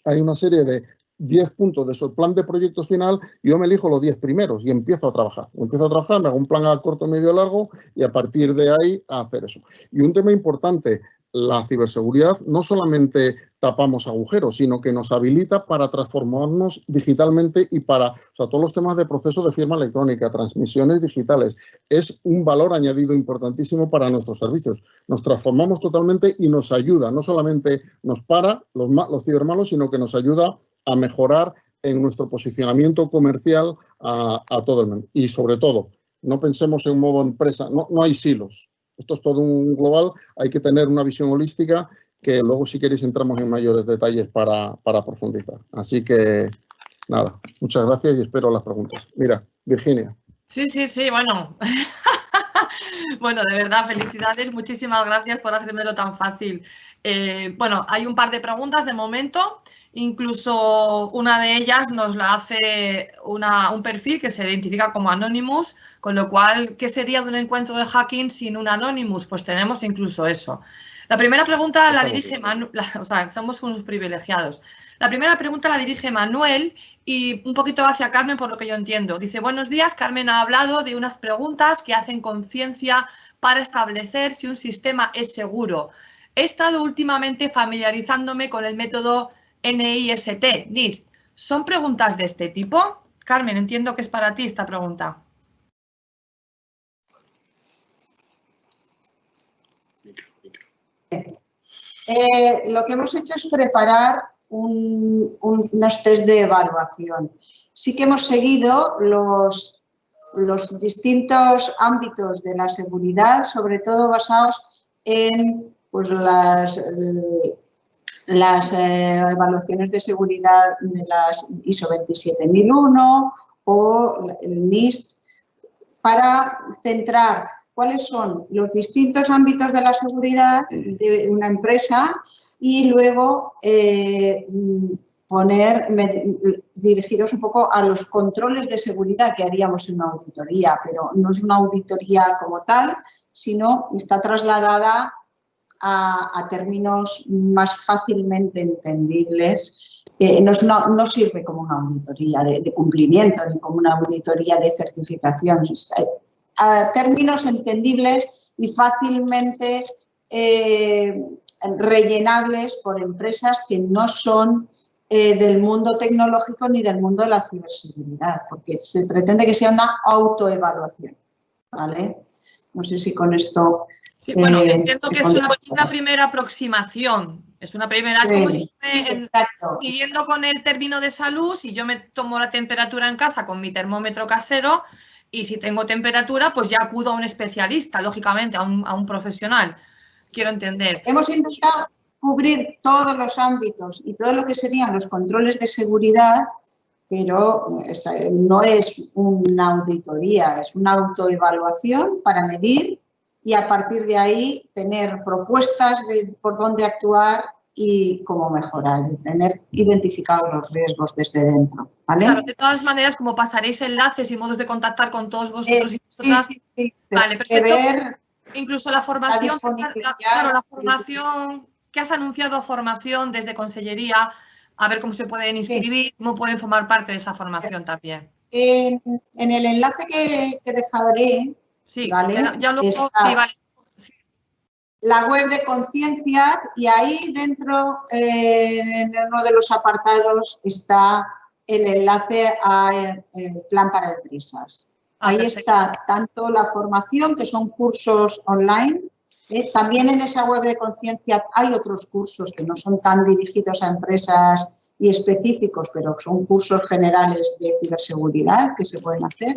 hay una serie de 10 puntos de su plan de proyecto final, yo me elijo los 10 primeros y empiezo a trabajar. Me hago un plan a corto, medio, largo y a partir de ahí a hacer eso. Y un tema importante, la ciberseguridad no solamente tapamos agujeros, sino que nos habilita para transformarnos digitalmente y para, todos los temas de proceso de firma electrónica, transmisiones digitales. Es un valor añadido importantísimo para nuestros servicios. Nos transformamos totalmente y nos ayuda, no solamente nos para los cibermalos, sino que nos ayuda a mejorar en nuestro posicionamiento comercial a todo el mundo. Y sobre todo, no pensemos en modo empresa, no hay silos. Esto es todo un global, hay que tener una visión holística que luego, si queréis, entramos en mayores detalles para profundizar. Así que, nada, muchas gracias y espero las preguntas. Mira, Virginia. Sí, bueno. Bueno, de verdad, felicidades. Muchísimas gracias por hacérmelo tan fácil. Bueno, hay un par de preguntas de momento. Incluso una de ellas nos la hace un perfil que se identifica como Anonymous, con lo cual, ¿qué sería de un encuentro de hacking sin un Anonymous? Pues tenemos incluso eso. La primera pregunta la dirige Manuel, somos unos privilegiados. La primera pregunta la dirige Manuel y un poquito hacia Carmen, por lo que yo entiendo. Dice, buenos días, Carmen ha hablado de unas preguntas que hacen conciencia para establecer si un sistema es seguro. He estado últimamente familiarizándome con el método NIST. ¿Son preguntas de este tipo? Carmen, entiendo que es para ti esta pregunta. Lo que hemos hecho es preparar unos test de evaluación. Sí que hemos seguido los distintos ámbitos de la seguridad, sobre todo basados en pues, las evaluaciones de seguridad de las ISO 27001 o el NIST, para centrar cuáles son los distintos ámbitos de la seguridad de una empresa y luego dirigidos un poco a los controles de seguridad que haríamos en una auditoría, pero no es una auditoría como tal, sino está trasladada a términos más fácilmente entendibles. No sirve como una auditoría de cumplimiento ni como una auditoría de certificación. A términos entendibles y fácilmente rellenables por empresas que no son del mundo tecnológico ni del mundo de la ciberseguridad, porque se pretende que sea una autoevaluación, ¿vale? No sé si con esto... Sí, bueno, entiendo que es una primera aproximación. Es una primera, sí, como si siguiendo con el término de salud, si yo me tomo la temperatura en casa con mi termómetro casero y si tengo temperatura, pues ya acudo a un especialista, lógicamente, a un profesional. Quiero entender. Hemos intentado cubrir todos los ámbitos y todo lo que serían los controles de seguridad, pero no es una auditoría, es una autoevaluación para medir y a partir de ahí tener propuestas de por dónde actuar y cómo mejorar, y tener identificados los riesgos desde dentro, ¿vale? Claro, de todas maneras, como pasaréis enlaces y modos de contactar con todos vosotros y vosotras, sí. Vale, perfecto. Incluso la formación, claro, la formación que has anunciado, formación desde Consellería, a ver cómo se pueden inscribir, cómo pueden formar parte de esa formación también. En el enlace que dejaré, sí, ¿vale? Ya luego, está sí, vale. Sí. La web de Conciencia y ahí dentro, en uno de los apartados, está el enlace al plan para empresas. Ahí está tanto la formación, que son cursos online, también en esa web de Conciencia hay otros cursos que no son tan dirigidos a empresas y específicos, pero son cursos generales de ciberseguridad que se pueden hacer.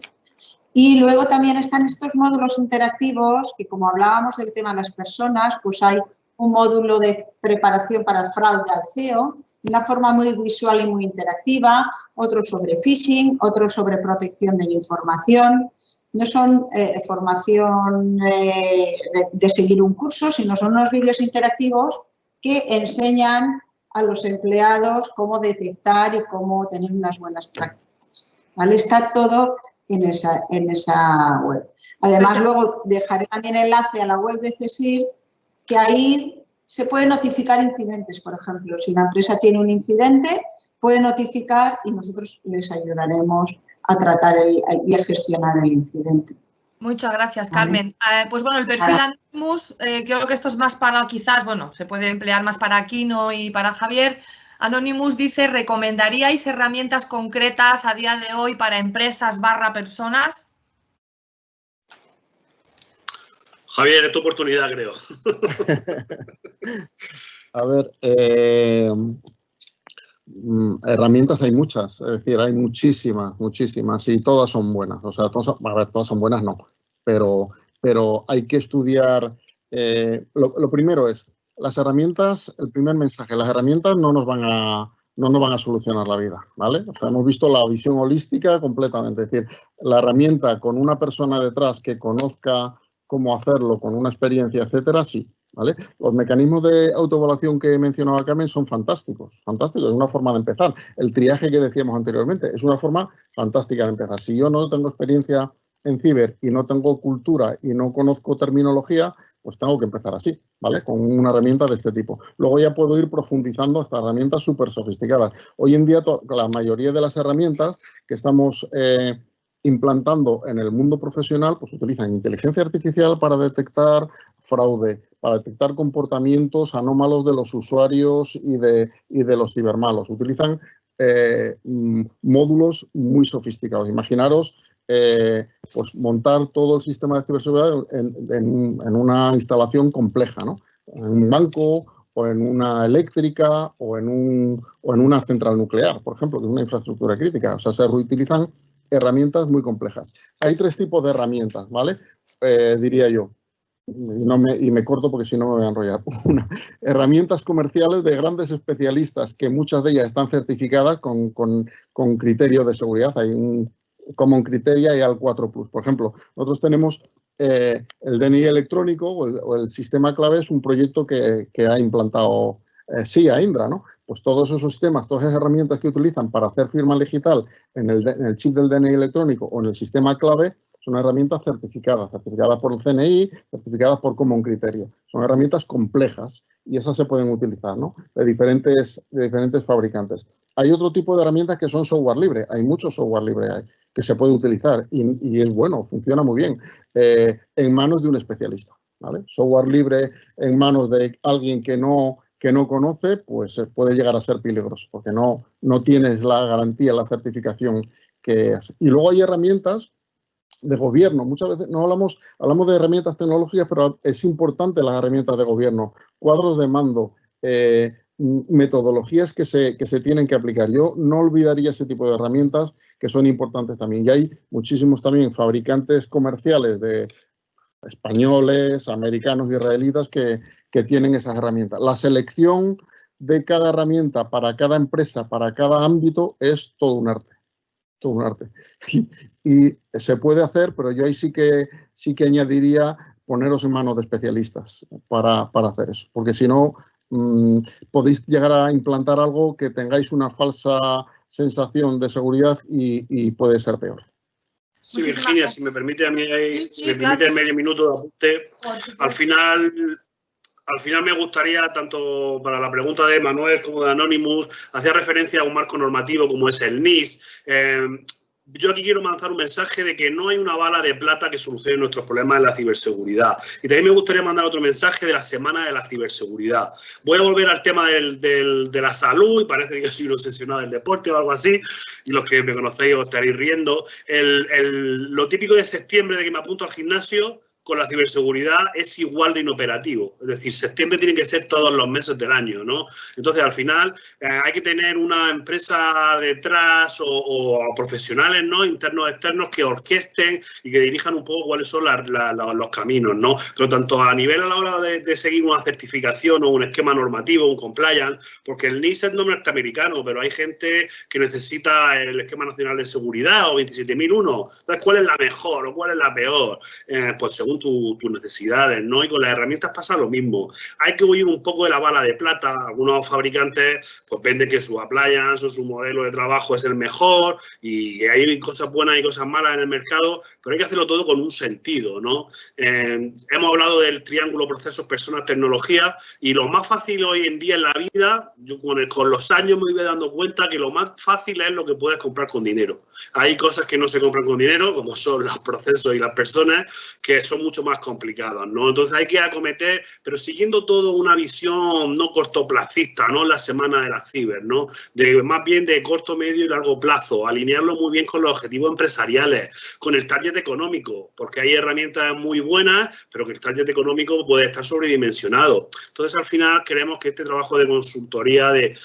Y luego también están estos módulos interactivos que, como hablábamos del tema de las personas, pues hay un módulo de preparación para el fraude al CEO, de una forma muy visual y muy interactiva, otro sobre phishing, otro sobre protección de la información. No son formación de seguir un curso, sino son unos vídeos interactivos que enseñan a los empleados cómo detectar y cómo tener unas buenas prácticas, ¿vale? Está todo en esa web. Además, luego dejaré también enlace a la web de CSIR, que ahí se puede notificar incidentes, por ejemplo. Si una empresa tiene un incidente, puede notificar y nosotros les ayudaremos a tratar y a gestionar el incidente. Muchas gracias, Carmen. Pues bueno, el perfil Anonymous, creo que esto es más para, quizás, bueno, se puede emplear más para Aquino y para Javier. Anonymous dice, ¿recomendaríais herramientas concretas a día de hoy para empresas / personas? Javier, es tu oportunidad, creo. A ver, herramientas hay muchas, es decir, hay muchísimas y todas son buenas. O sea, todas son buenas, no, pero hay que estudiar. Lo primero es, las herramientas, el primer mensaje, las herramientas no nos van a solucionar la vida, ¿vale? O sea, hemos visto la visión holística completamente, es decir, la herramienta con una persona detrás que conozca cómo hacerlo, con una experiencia, etcétera, sí, ¿vale? Los mecanismos de autoevaluación que mencionaba Carmen son fantásticos, es una forma de empezar. El triaje que decíamos anteriormente es una forma fantástica de empezar. Si yo no tengo experiencia en ciber y no tengo cultura y no conozco terminología, pues tengo que empezar así, ¿vale? Con una herramienta de este tipo. Luego ya puedo ir profundizando hasta herramientas súper sofisticadas. Hoy en día la mayoría de las herramientas que estamos implantando en el mundo profesional, pues utilizan inteligencia artificial para detectar fraude, para detectar comportamientos anómalos de los usuarios y de los cibermalos. Utilizan módulos muy sofisticados. Imaginaros pues montar todo el sistema de ciberseguridad en una instalación compleja, ¿no? En un banco o en una eléctrica o en una central nuclear, por ejemplo, que es una infraestructura crítica. O sea, se reutilizan herramientas muy complejas. Hay tres tipos de herramientas, ¿vale? Diría yo. y me corto porque si no me voy a enrollar. Herramientas comerciales de grandes especialistas, que muchas de ellas están certificadas con criterio de seguridad. Hay un Common Criteria y AL4 Plus. Por ejemplo, nosotros tenemos el DNI electrónico o el sistema clave, es un proyecto que ha implantado SIA, Indra, ¿no? Pues todos esos sistemas, todas esas herramientas que utilizan para hacer firma digital en el chip del DNI electrónico o en el sistema clave, son herramientas certificadas por el CNI, certificadas por Common Criterio. Son herramientas complejas y esas se pueden utilizar, ¿no? De diferentes fabricantes. Hay otro tipo de herramientas que son software libre. Hay mucho software libre que se puede utilizar y es bueno, funciona muy bien, en manos de un especialista, ¿vale? Software libre en manos de alguien que no conoce, pues puede llegar a ser peligroso, porque no tienes la garantía, la certificación que hace. Y luego hay herramientas de gobierno. Muchas veces no hablamos de herramientas tecnológicas, pero es importante las herramientas de gobierno, cuadros de mando, metodologías que se tienen que aplicar. Yo no olvidaría ese tipo de herramientas que son importantes también. Y hay muchísimos también fabricantes comerciales de españoles, americanos, israelitas que tienen esas herramientas. La selección de cada herramienta para cada empresa, para cada ámbito, es todo un arte. Todo un arte. Y se puede hacer, pero yo ahí sí que añadiría poneros en manos de especialistas para hacer eso. Porque si no, podéis llegar a implantar algo que tengáis una falsa sensación de seguridad y puede ser peor. Sí, Virginia, si me permite a mí, permite el medio minuto de apunte. Al final me gustaría, tanto para la pregunta de Manuel como de Anonymous, hacer referencia a un marco normativo como es el NIS. Yo aquí quiero lanzar un mensaje de que no hay una bala de plata que solucione nuestros problemas en la ciberseguridad. Y también me gustaría mandar otro mensaje de la Semana de la Ciberseguridad. Voy a volver al tema de la salud, y parece que yo soy un obsesionado del deporte o algo así, y los que me conocéis os estaréis riendo. Lo típico de septiembre de que me apunto al gimnasio, con la ciberseguridad es igual de inoperativo. Es decir, septiembre tiene que ser todos los meses del año, ¿no? Entonces, al final, hay que tener una empresa detrás o profesionales, ¿no? Internos, externos, que orquesten y que dirijan un poco cuáles son los caminos, ¿no? Pero tanto a nivel a la hora de seguir una certificación o un esquema normativo, un compliance, porque el NIS es nombre norteamericano, pero hay gente que necesita el esquema nacional de seguridad o 27001. Entonces, ¿cuál es la mejor o cuál es la peor? Pues según tus necesidades, ¿no? Y con las herramientas pasa lo mismo. Hay que huir un poco de la bala de plata. Algunos fabricantes pues venden que su appliance o su modelo de trabajo es el mejor y hay cosas buenas y cosas malas en el mercado, pero hay que hacerlo todo con un sentido, ¿no? Hemos hablado del triángulo procesos, personas, tecnología, y lo más fácil hoy en día en la vida, yo con los años me voy dando cuenta que lo más fácil es lo que puedes comprar con dinero. Hay cosas que no se compran con dinero, como son los procesos y las personas, que son mucho más complicados, ¿no? Entonces hay que acometer, pero siguiendo todo una visión no cortoplacista, ¿no? La semana de la ciber, ¿no? Más bien de corto, medio y largo plazo, alinearlo muy bien con los objetivos empresariales, con el target económico, porque hay herramientas muy buenas, pero que el target económico puede estar sobredimensionado. Entonces, al final, queremos que este trabajo de consultoría de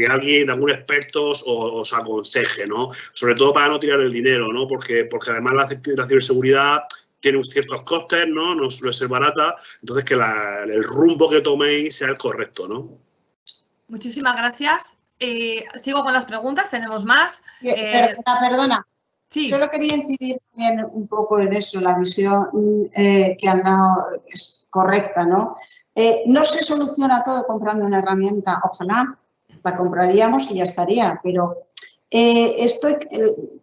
alguien, de algún experto os aconseje, ¿no? Sobre todo para no tirar el dinero, ¿no? Porque además la ciberseguridad tiene ciertos costes, ¿no? No suele ser barata, entonces que el rumbo que toméis sea el correcto, ¿no? Muchísimas gracias. Sigo con las preguntas, tenemos más. Perdona. Sí. Solo quería incidir también un poco en eso, la visión que han dado es correcta, ¿no? No se soluciona todo comprando una herramienta, ojalá la compraríamos y ya estaría, pero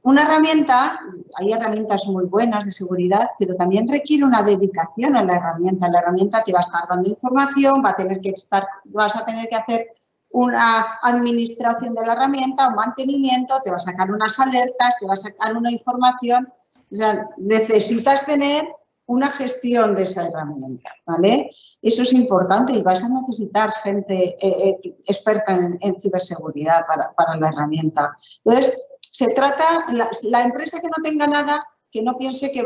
una herramienta, hay herramientas muy buenas de seguridad, pero también requiere una dedicación a la herramienta. La herramienta te va a estar dando información, vas a tener que hacer una administración de la herramienta, un mantenimiento, te va a sacar unas alertas, te va a sacar una información. O sea, necesitas tener una gestión de esa herramienta, ¿vale? Eso es importante y vas a necesitar gente experta en ciberseguridad para la herramienta. Entonces, se trata, la empresa que no tenga nada, que no piense que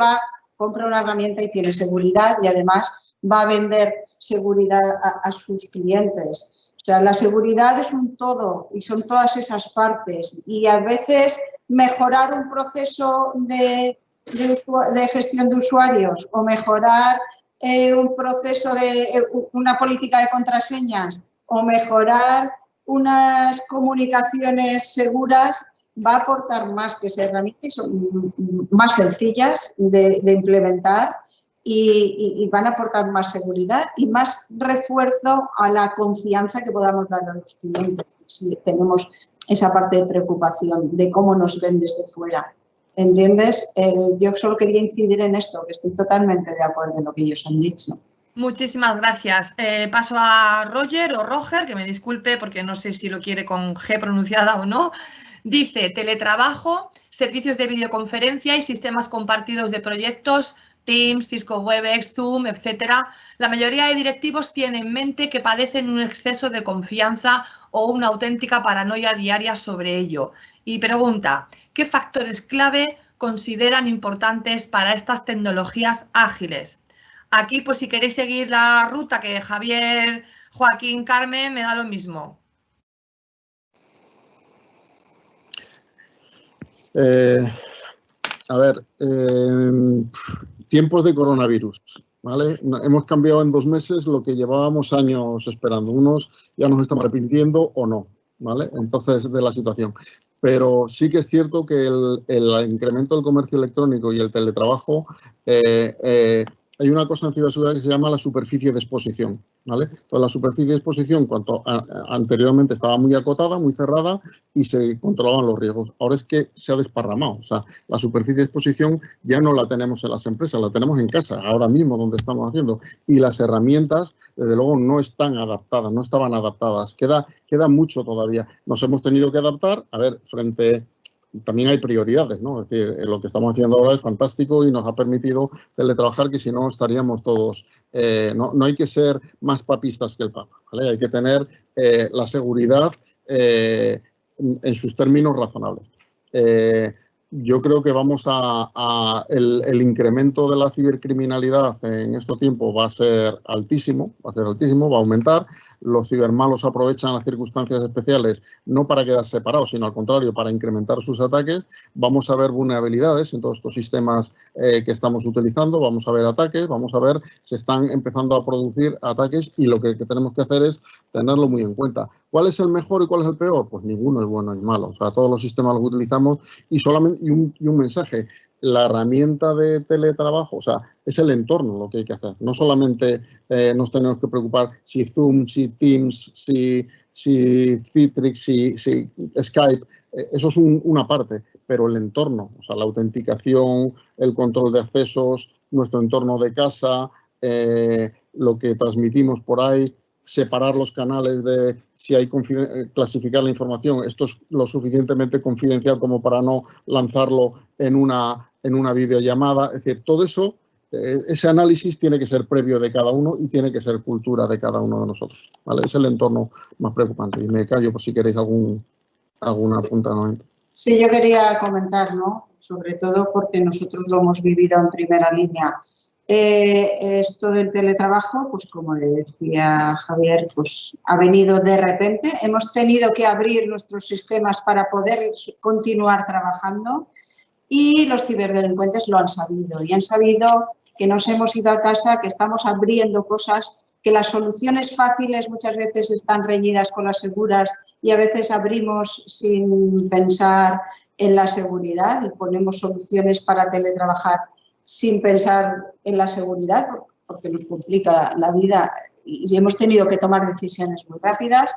compra una herramienta y tiene seguridad y además va a vender seguridad a sus clientes. O sea, la seguridad es un todo y son todas esas partes y a veces mejorar un proceso de gestión de usuarios o mejorar un proceso de una política de contraseñas o mejorar unas comunicaciones seguras va a aportar más que esas herramientas y son más sencillas de implementar y van a aportar más seguridad y más refuerzo a la confianza que podamos dar a los clientes si tenemos esa parte de preocupación de cómo nos ven desde fuera. ¿Entiendes? Yo solo quería incidir en esto, que estoy totalmente de acuerdo en lo que ellos han dicho. Muchísimas gracias. Paso a Roger o Roger, que me disculpe porque no sé si lo quiere con G pronunciada o no. Dice, teletrabajo, servicios de videoconferencia y sistemas compartidos de proyectos, Teams, Cisco Webex, Zoom, etcétera. La mayoría de directivos tienen en mente que padecen un exceso de confianza o una auténtica paranoia diaria sobre ello. Y pregunta, ¿qué factores clave consideran importantes para estas tecnologías ágiles? Aquí, pues si queréis seguir la ruta que Javier, Joaquín, Carmen, me da lo mismo. A ver, tiempos de coronavirus, ¿vale? Hemos cambiado en 2 meses lo que llevábamos años esperando. Unos ya nos estamos arrepintiendo o no, ¿vale? Entonces, de la situación. Pero sí que es cierto que el incremento del comercio electrónico y el teletrabajo, hay una cosa en ciberseguridad que se llama la superficie de exposición, ¿vale? Entonces, la superficie de exposición, anteriormente estaba muy acotada, muy cerrada y se controlaban los riesgos. Ahora es que se ha desparramado. O sea, la superficie de exposición ya no la tenemos en las empresas, la tenemos en casa, ahora mismo donde estamos haciendo. Y las herramientas, desde luego, no están adaptadas, no estaban adaptadas. Queda mucho todavía. Nos hemos tenido que adaptar, a ver, también hay prioridades, ¿no? Es decir, lo que estamos haciendo ahora es fantástico y nos ha permitido teletrabajar, que si no estaríamos todos... no hay que ser más papistas que el Papa, ¿vale? Hay que tener la seguridad en sus términos razonables. Yo creo que el incremento de la cibercriminalidad en este tiempo va a ser altísimo, va a aumentar. Los cibermalos aprovechan las circunstancias especiales no para quedar separados, sino al contrario, para incrementar sus ataques. Vamos a ver vulnerabilidades en todos estos sistemas que estamos utilizando, vamos a ver ataques, vamos a ver, se están empezando a producir ataques y lo que tenemos que hacer es tenerlo muy en cuenta. ¿Cuál es el mejor y cuál es el peor? Pues ninguno es bueno ni malo. O sea, todos los sistemas los utilizamos y un mensaje. La herramienta de teletrabajo, o sea, es el entorno lo que hay que hacer. No solamente nos tenemos que preocupar si Zoom, si Teams, si Citrix, si Skype, eso es una parte, pero el entorno, o sea, la autenticación, el control de accesos, nuestro entorno de casa, lo que transmitimos por ahí, separar los canales de si hay clasificar la información, esto es lo suficientemente confidencial como para no lanzarlo en una videollamada, es decir, todo eso, ese análisis tiene que ser previo de cada uno y tiene que ser cultura de cada uno de nosotros, ¿vale? Es el entorno más preocupante y me callo por si queréis alguna apuntamiento. Sí, yo quería comentar, ¿no? Sobre todo porque nosotros lo hemos vivido en primera línea. Esto del teletrabajo, pues como le decía Javier, pues ha venido de repente. Hemos tenido que abrir nuestros sistemas para poder continuar trabajando y los ciberdelincuentes lo han sabido y han sabido que nos hemos ido a casa, que estamos abriendo cosas, que las soluciones fáciles muchas veces están reñidas con las seguras y a veces abrimos sin pensar en la seguridad y ponemos soluciones para teletrabajar sin pensar en la seguridad, porque nos complica la vida y hemos tenido que tomar decisiones muy rápidas.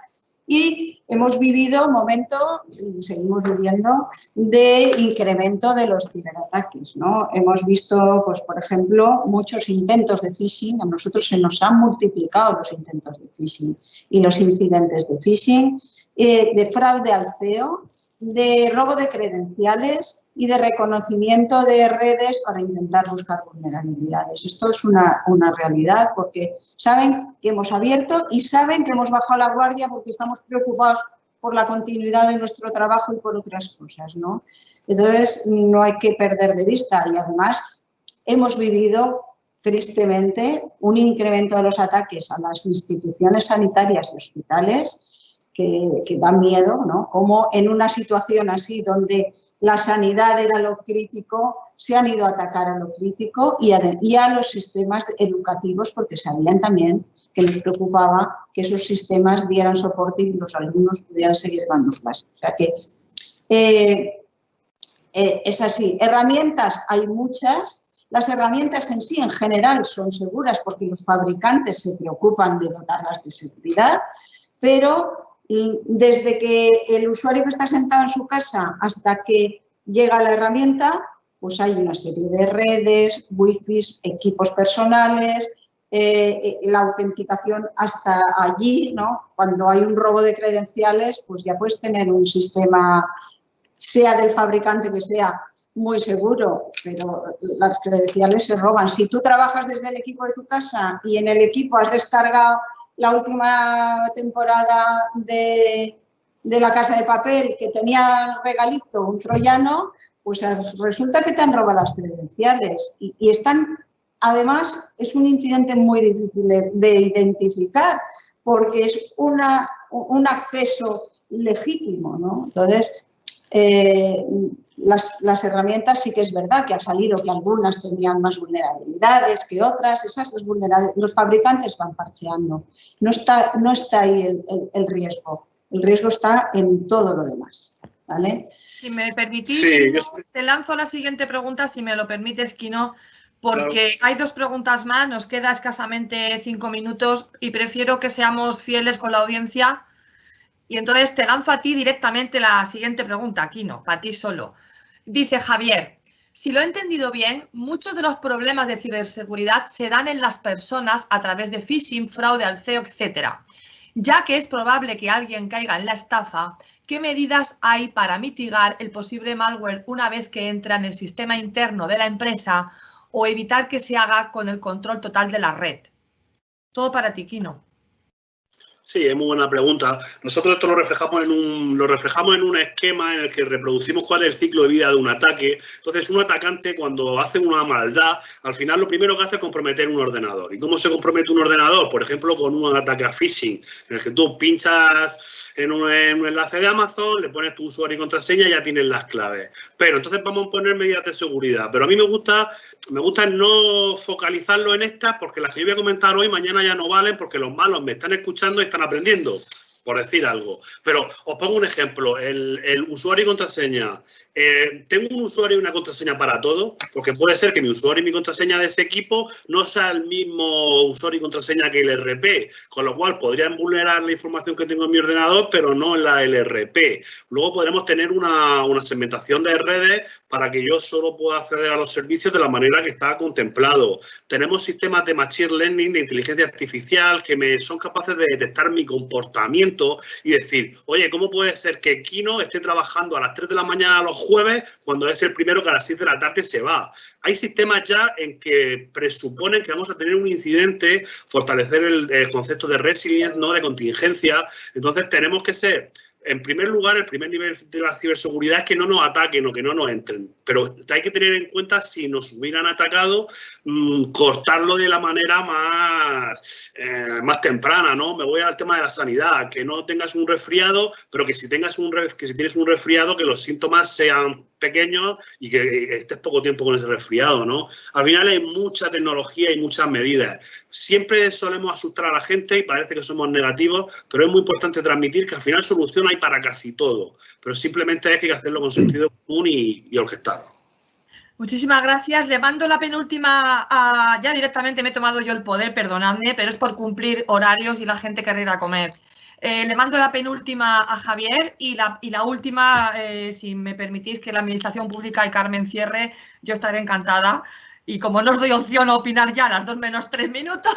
Y hemos vivido un momento, y seguimos viviendo, de incremento de los ciberataques, ¿no? Hemos visto, pues, por ejemplo, muchos intentos de phishing. A nosotros se nos han multiplicado los intentos de phishing y los incidentes de phishing, de fraude al CEO, de robo de credenciales y de reconocimiento de redes para intentar buscar vulnerabilidades. Esto es una realidad porque saben que hemos abierto y saben que hemos bajado la guardia porque estamos preocupados por la continuidad de nuestro trabajo y por otras cosas, ¿no? Entonces, no hay que perder de vista y además hemos vivido tristemente un incremento de los ataques a las instituciones sanitarias y hospitales que dan miedo, ¿no? Como en una situación así donde la sanidad era lo crítico, se han ido a atacar a lo crítico y a los sistemas educativos, porque sabían también que les preocupaba que esos sistemas dieran soporte y los alumnos pudieran seguir dando clases. O sea que es así. Herramientas hay muchas. Las herramientas en sí, en general, son seguras porque los fabricantes se preocupan de dotarlas de seguridad, pero desde que el usuario que está sentado en su casa hasta que llega la herramienta, pues hay una serie de redes, wifi, equipos personales, la autenticación hasta allí, ¿no? Cuando hay un robo de credenciales, pues ya puedes tener un sistema, sea del fabricante que sea, muy seguro, pero las credenciales se roban. Si tú trabajas desde el equipo de tu casa y en el equipo has descargado la última temporada de La Casa de Papel que tenía regalito un troyano, pues resulta que te han robado las credenciales y están, además, es un incidente muy difícil de identificar porque es un acceso legítimo, ¿no? Entonces, las herramientas sí que es verdad que ha salido que algunas tenían más vulnerabilidades que otras, esas vulnerabilidades, los fabricantes van parcheando, no está ahí el riesgo está en todo lo demás, ¿vale? Si me permitís, Sí, te lanzo la siguiente pregunta, si me lo permites, Quino, porque hay dos preguntas más, nos queda escasamente 5 minutos y prefiero que seamos fieles con la audiencia. Y entonces te lanzo a ti directamente la siguiente pregunta, Quino, para ti solo. Dice Javier, si lo he entendido bien, muchos de los problemas de ciberseguridad se dan en las personas a través de phishing, fraude al CEO, etcétera. Ya que es probable que alguien caiga en la estafa, ¿qué medidas hay para mitigar el posible malware una vez que entra en el sistema interno de la empresa o evitar que se haga con el control total de la red? Todo para ti, Quino. Sí, es muy buena pregunta. Nosotros esto lo reflejamos en un esquema en el que reproducimos cuál es el ciclo de vida de un ataque. Entonces, un atacante, cuando hace una maldad, al final lo primero que hace es comprometer un ordenador. ¿Y cómo se compromete un ordenador? Por ejemplo, con un ataque a phishing, en el que tú pinchas en un enlace de Amazon, le pones tu usuario y contraseña y ya tienes las claves. Pero entonces vamos a poner medidas de seguridad. Pero a mí me gusta no focalizarlo en estas, porque las que yo voy a comentar hoy, mañana ya no valen, porque los malos me están escuchando y están aprendiendo, por decir algo. Pero os pongo un ejemplo, el usuario y contraseña. Tengo un usuario y una contraseña para todo, porque puede ser que mi usuario y mi contraseña de ese equipo no sea el mismo usuario y contraseña que el RP, con lo cual podrían vulnerar la información que tengo en mi ordenador, pero no en la LRP. Luego podremos tener una segmentación de redes para que yo solo pueda acceder a los servicios de la manera que está contemplado. Tenemos sistemas de machine learning, de inteligencia artificial, que son capaces de detectar mi comportamiento y decir, oye, ¿cómo puede ser que Quino esté trabajando a las 3 de la mañana los jueves cuando es el primero que a las 6 de la tarde se va? Hay sistemas ya en que presuponen que vamos a tener un incidente, fortalecer el concepto de resilience, ¿no?, de contingencia. Entonces tenemos que ser, en primer lugar, el primer nivel de la ciberseguridad es que no nos ataquen o que no nos entren. Pero hay que tener en cuenta, si nos hubieran atacado, cortarlo de la manera más temprana, ¿no? Me voy al tema de la sanidad, que no tengas un resfriado, pero que si tienes un resfriado, que los síntomas sean pequeños y que estés poco tiempo con ese resfriado, ¿no? Al final hay mucha tecnología y muchas medidas. Siempre solemos asustar a la gente y parece que somos negativos, pero es muy importante transmitir que al final solución hay para casi todo, pero simplemente hay que hacerlo con sentido común y orquestado. Muchísimas gracias. Le mando la penúltima, ya directamente me he tomado yo el poder, perdonadme, pero es por cumplir horarios y la gente querrá ir a comer. Le mando la penúltima a Javier y la última, si me permitís, que la Administración Pública y Carmen cierre, yo estaré encantada. Y como no os doy opción a opinar ya a las 2 menos 3 minutos,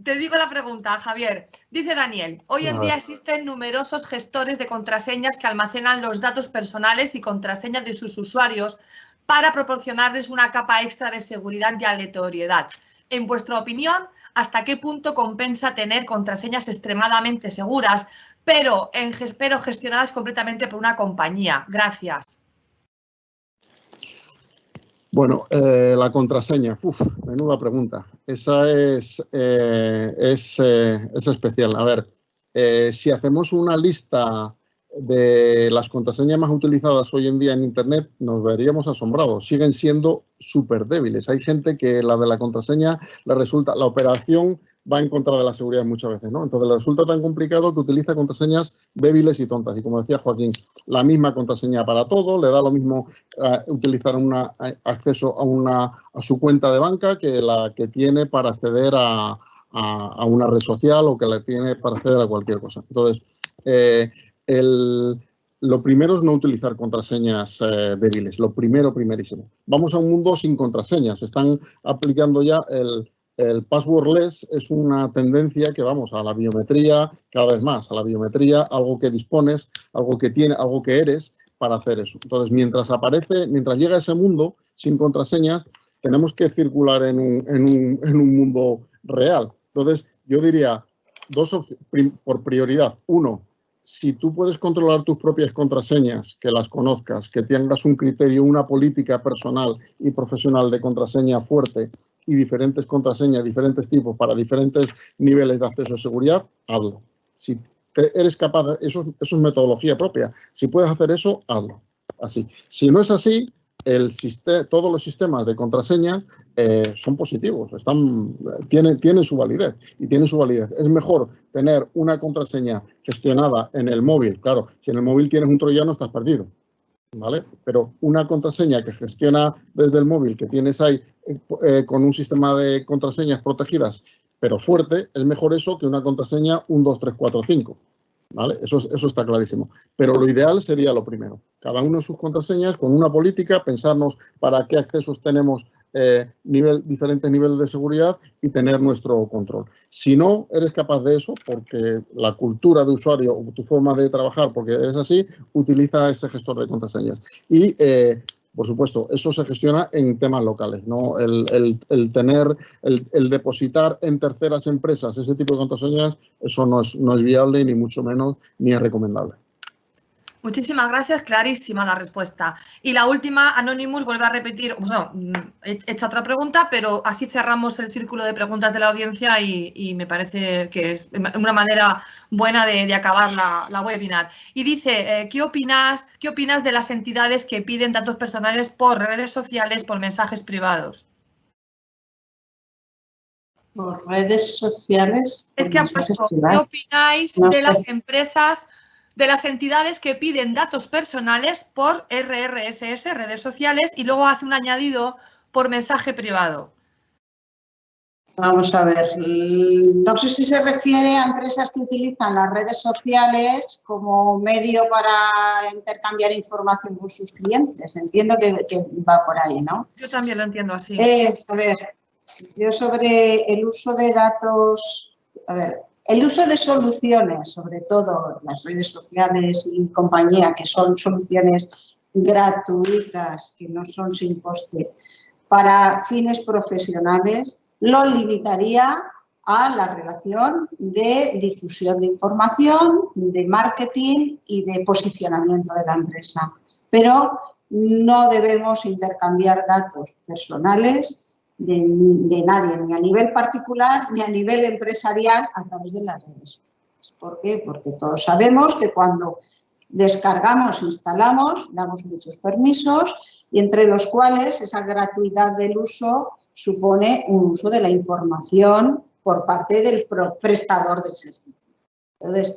te digo la pregunta, Javier. Dice Daniel, hoy en día existen numerosos gestores de contraseñas que almacenan los datos personales y contraseñas de sus usuarios para proporcionarles una capa extra de seguridad y aleatoriedad. En vuestra opinión, ¿hasta qué punto compensa tener contraseñas extremadamente seguras, pero gestionadas completamente por una compañía? Gracias. Bueno, la contraseña, menuda pregunta. Esa es especial. A ver, si hacemos una lista de las contraseñas más utilizadas hoy en día en Internet, nos veríamos asombrados. Siguen siendo súper débiles. Hay gente que la de la contraseña le resulta, la operación va en contra de la seguridad muchas veces, ¿no? Entonces le resulta tan complicado que utiliza contraseñas débiles y tontas. Y como decía Joaquín, la misma contraseña para todo, le da lo mismo utilizar acceso a su cuenta de banca que la que tiene para acceder a una red social o que la tiene para acceder a cualquier cosa. Entonces, lo primero es no utilizar contraseñas débiles, lo primerísimo. Vamos a un mundo sin contraseñas. Están aplicando ya el passwordless, es una tendencia que vamos a la biometría cada vez más, a la biometría, algo que dispones, algo que tiene, algo que eres para hacer eso. Entonces, mientras llega ese mundo sin contraseñas, tenemos que circular en un mundo real. Entonces, yo diría dos opciones por prioridad. Uno, si tú puedes controlar tus propias contraseñas, que las conozcas, que tengas un criterio, una política personal y profesional de contraseña fuerte y diferentes contraseñas, diferentes tipos para diferentes niveles de acceso a seguridad, hazlo. Si eres capaz de eso es metodología propia. Si puedes hacer eso, hazlo. Así. Si no es así, todos los sistemas de contraseña son positivos, tienen su validez y tienen su validez. Es mejor tener una contraseña gestionada en el móvil. Claro, si en el móvil tienes un troyano estás perdido, ¿vale? Pero una contraseña que gestiona desde el móvil, que tienes ahí con un sistema de contraseñas protegidas, pero fuerte, es mejor eso que una contraseña 1, 2, 3, 4, 5. ¿Vale? Eso está clarísimo. Pero lo ideal sería lo primero. Cada uno de sus contraseñas con una política, pensarnos para qué accesos tenemos diferentes niveles de seguridad y tener nuestro control. Si no eres capaz de eso, porque la cultura de usuario o tu forma de trabajar, porque eres así, utiliza ese gestor de contraseñas. Y por supuesto, eso se gestiona en temas locales, ¿no? El depositar en terceras empresas ese tipo de contraseñas, eso no es viable, ni mucho menos, ni es recomendable. Muchísimas gracias, clarísima la respuesta. Y la última, Anonymous, vuelve a repetir, bueno, he hecho otra pregunta, pero así cerramos el círculo de preguntas de la audiencia y me parece que es una manera buena de acabar la webinar. Y dice, ¿qué opinas de las entidades que piden datos personales por redes sociales, por mensajes privados? Por redes sociales. Es que han puesto, ¿qué opináis de las empresas, de las entidades que piden datos personales por RRSS, redes sociales, y luego hace un añadido por mensaje privado? Vamos a ver, no sé si se refiere a empresas que utilizan las redes sociales como medio para intercambiar información con sus clientes. Entiendo que va por ahí, ¿no? Yo también lo entiendo así. A ver, yo sobre el uso de datos, el uso de soluciones, sobre todo las redes sociales y compañía, que son soluciones gratuitas, que no son sin coste, para fines profesionales, lo limitaría a la relación de difusión de información, de marketing y de posicionamiento de la empresa. Pero no debemos intercambiar datos personales de nadie, ni a nivel particular ni a nivel empresarial a través de las redes sociales. ¿Por qué? Porque todos sabemos que cuando descargamos, instalamos, damos muchos permisos y entre los cuales esa gratuidad del uso supone un uso de la información por parte del prestador del servicio. Entonces,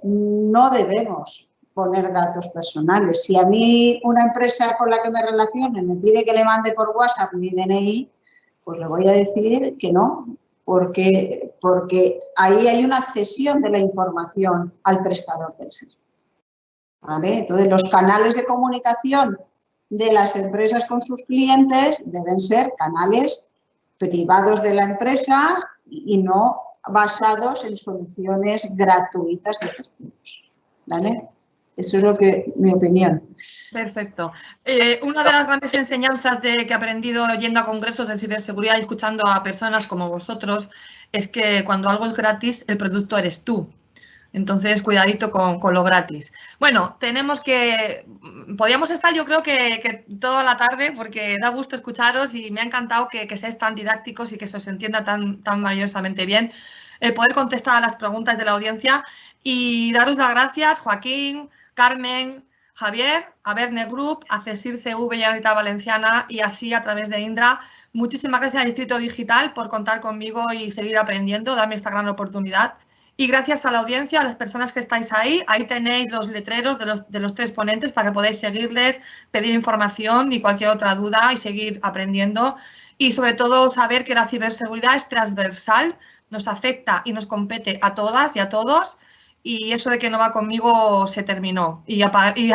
no debemos poner datos personales. Si a mí una empresa con la que me relacione me pide que le mande por WhatsApp mi DNI, pues le voy a decir que no, porque ahí hay una cesión de la información al prestador del servicio. ¿Vale? Entonces, los canales de comunicación de las empresas con sus clientes deben ser canales privados de la empresa y no basados en soluciones gratuitas de terceros. ¿Vale? Eso es mi opinión. Perfecto. Una de las grandes enseñanzas que he aprendido yendo a congresos de ciberseguridad y escuchando a personas como vosotros es que cuando algo es gratis, el producto eres tú. Entonces, cuidadito con lo gratis. Bueno, podríamos estar yo creo que toda la tarde porque da gusto escucharos y me ha encantado que seáis tan didácticos y que se os entienda tan maravillosamente bien. el poder contestar a las preguntas de la audiencia y daros las gracias, Joaquín, Carmen, Javier, a Verne Group, a CESIR CV y a Unidad Valenciana y así a través de Indra. Muchísimas gracias al Distrito Digital por contar conmigo y seguir aprendiendo, darme esta gran oportunidad. Y gracias a la audiencia, a las personas que estáis ahí. Ahí tenéis los letreros de los 3 ponentes para que podáis seguirles, pedir información y cualquier otra duda y seguir aprendiendo. Y sobre todo saber que la ciberseguridad es transversal, nos afecta y nos compete a todas y a todos. Y eso de que no va conmigo se terminó. Y a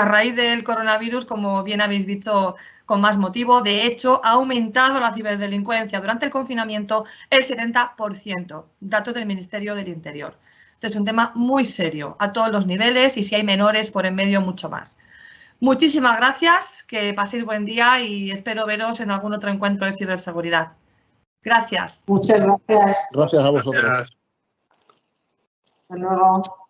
raíz del coronavirus, como bien habéis dicho, con más motivo, de hecho, ha aumentado la ciberdelincuencia durante el confinamiento el 70%, datos del Ministerio del Interior. Entonces, es un tema muy serio a todos los niveles y si hay menores por en medio, mucho más. Muchísimas gracias, que paséis buen día y espero veros en algún otro encuentro de ciberseguridad. Gracias. Muchas gracias. Gracias a vosotros. Gracias. Hasta luego.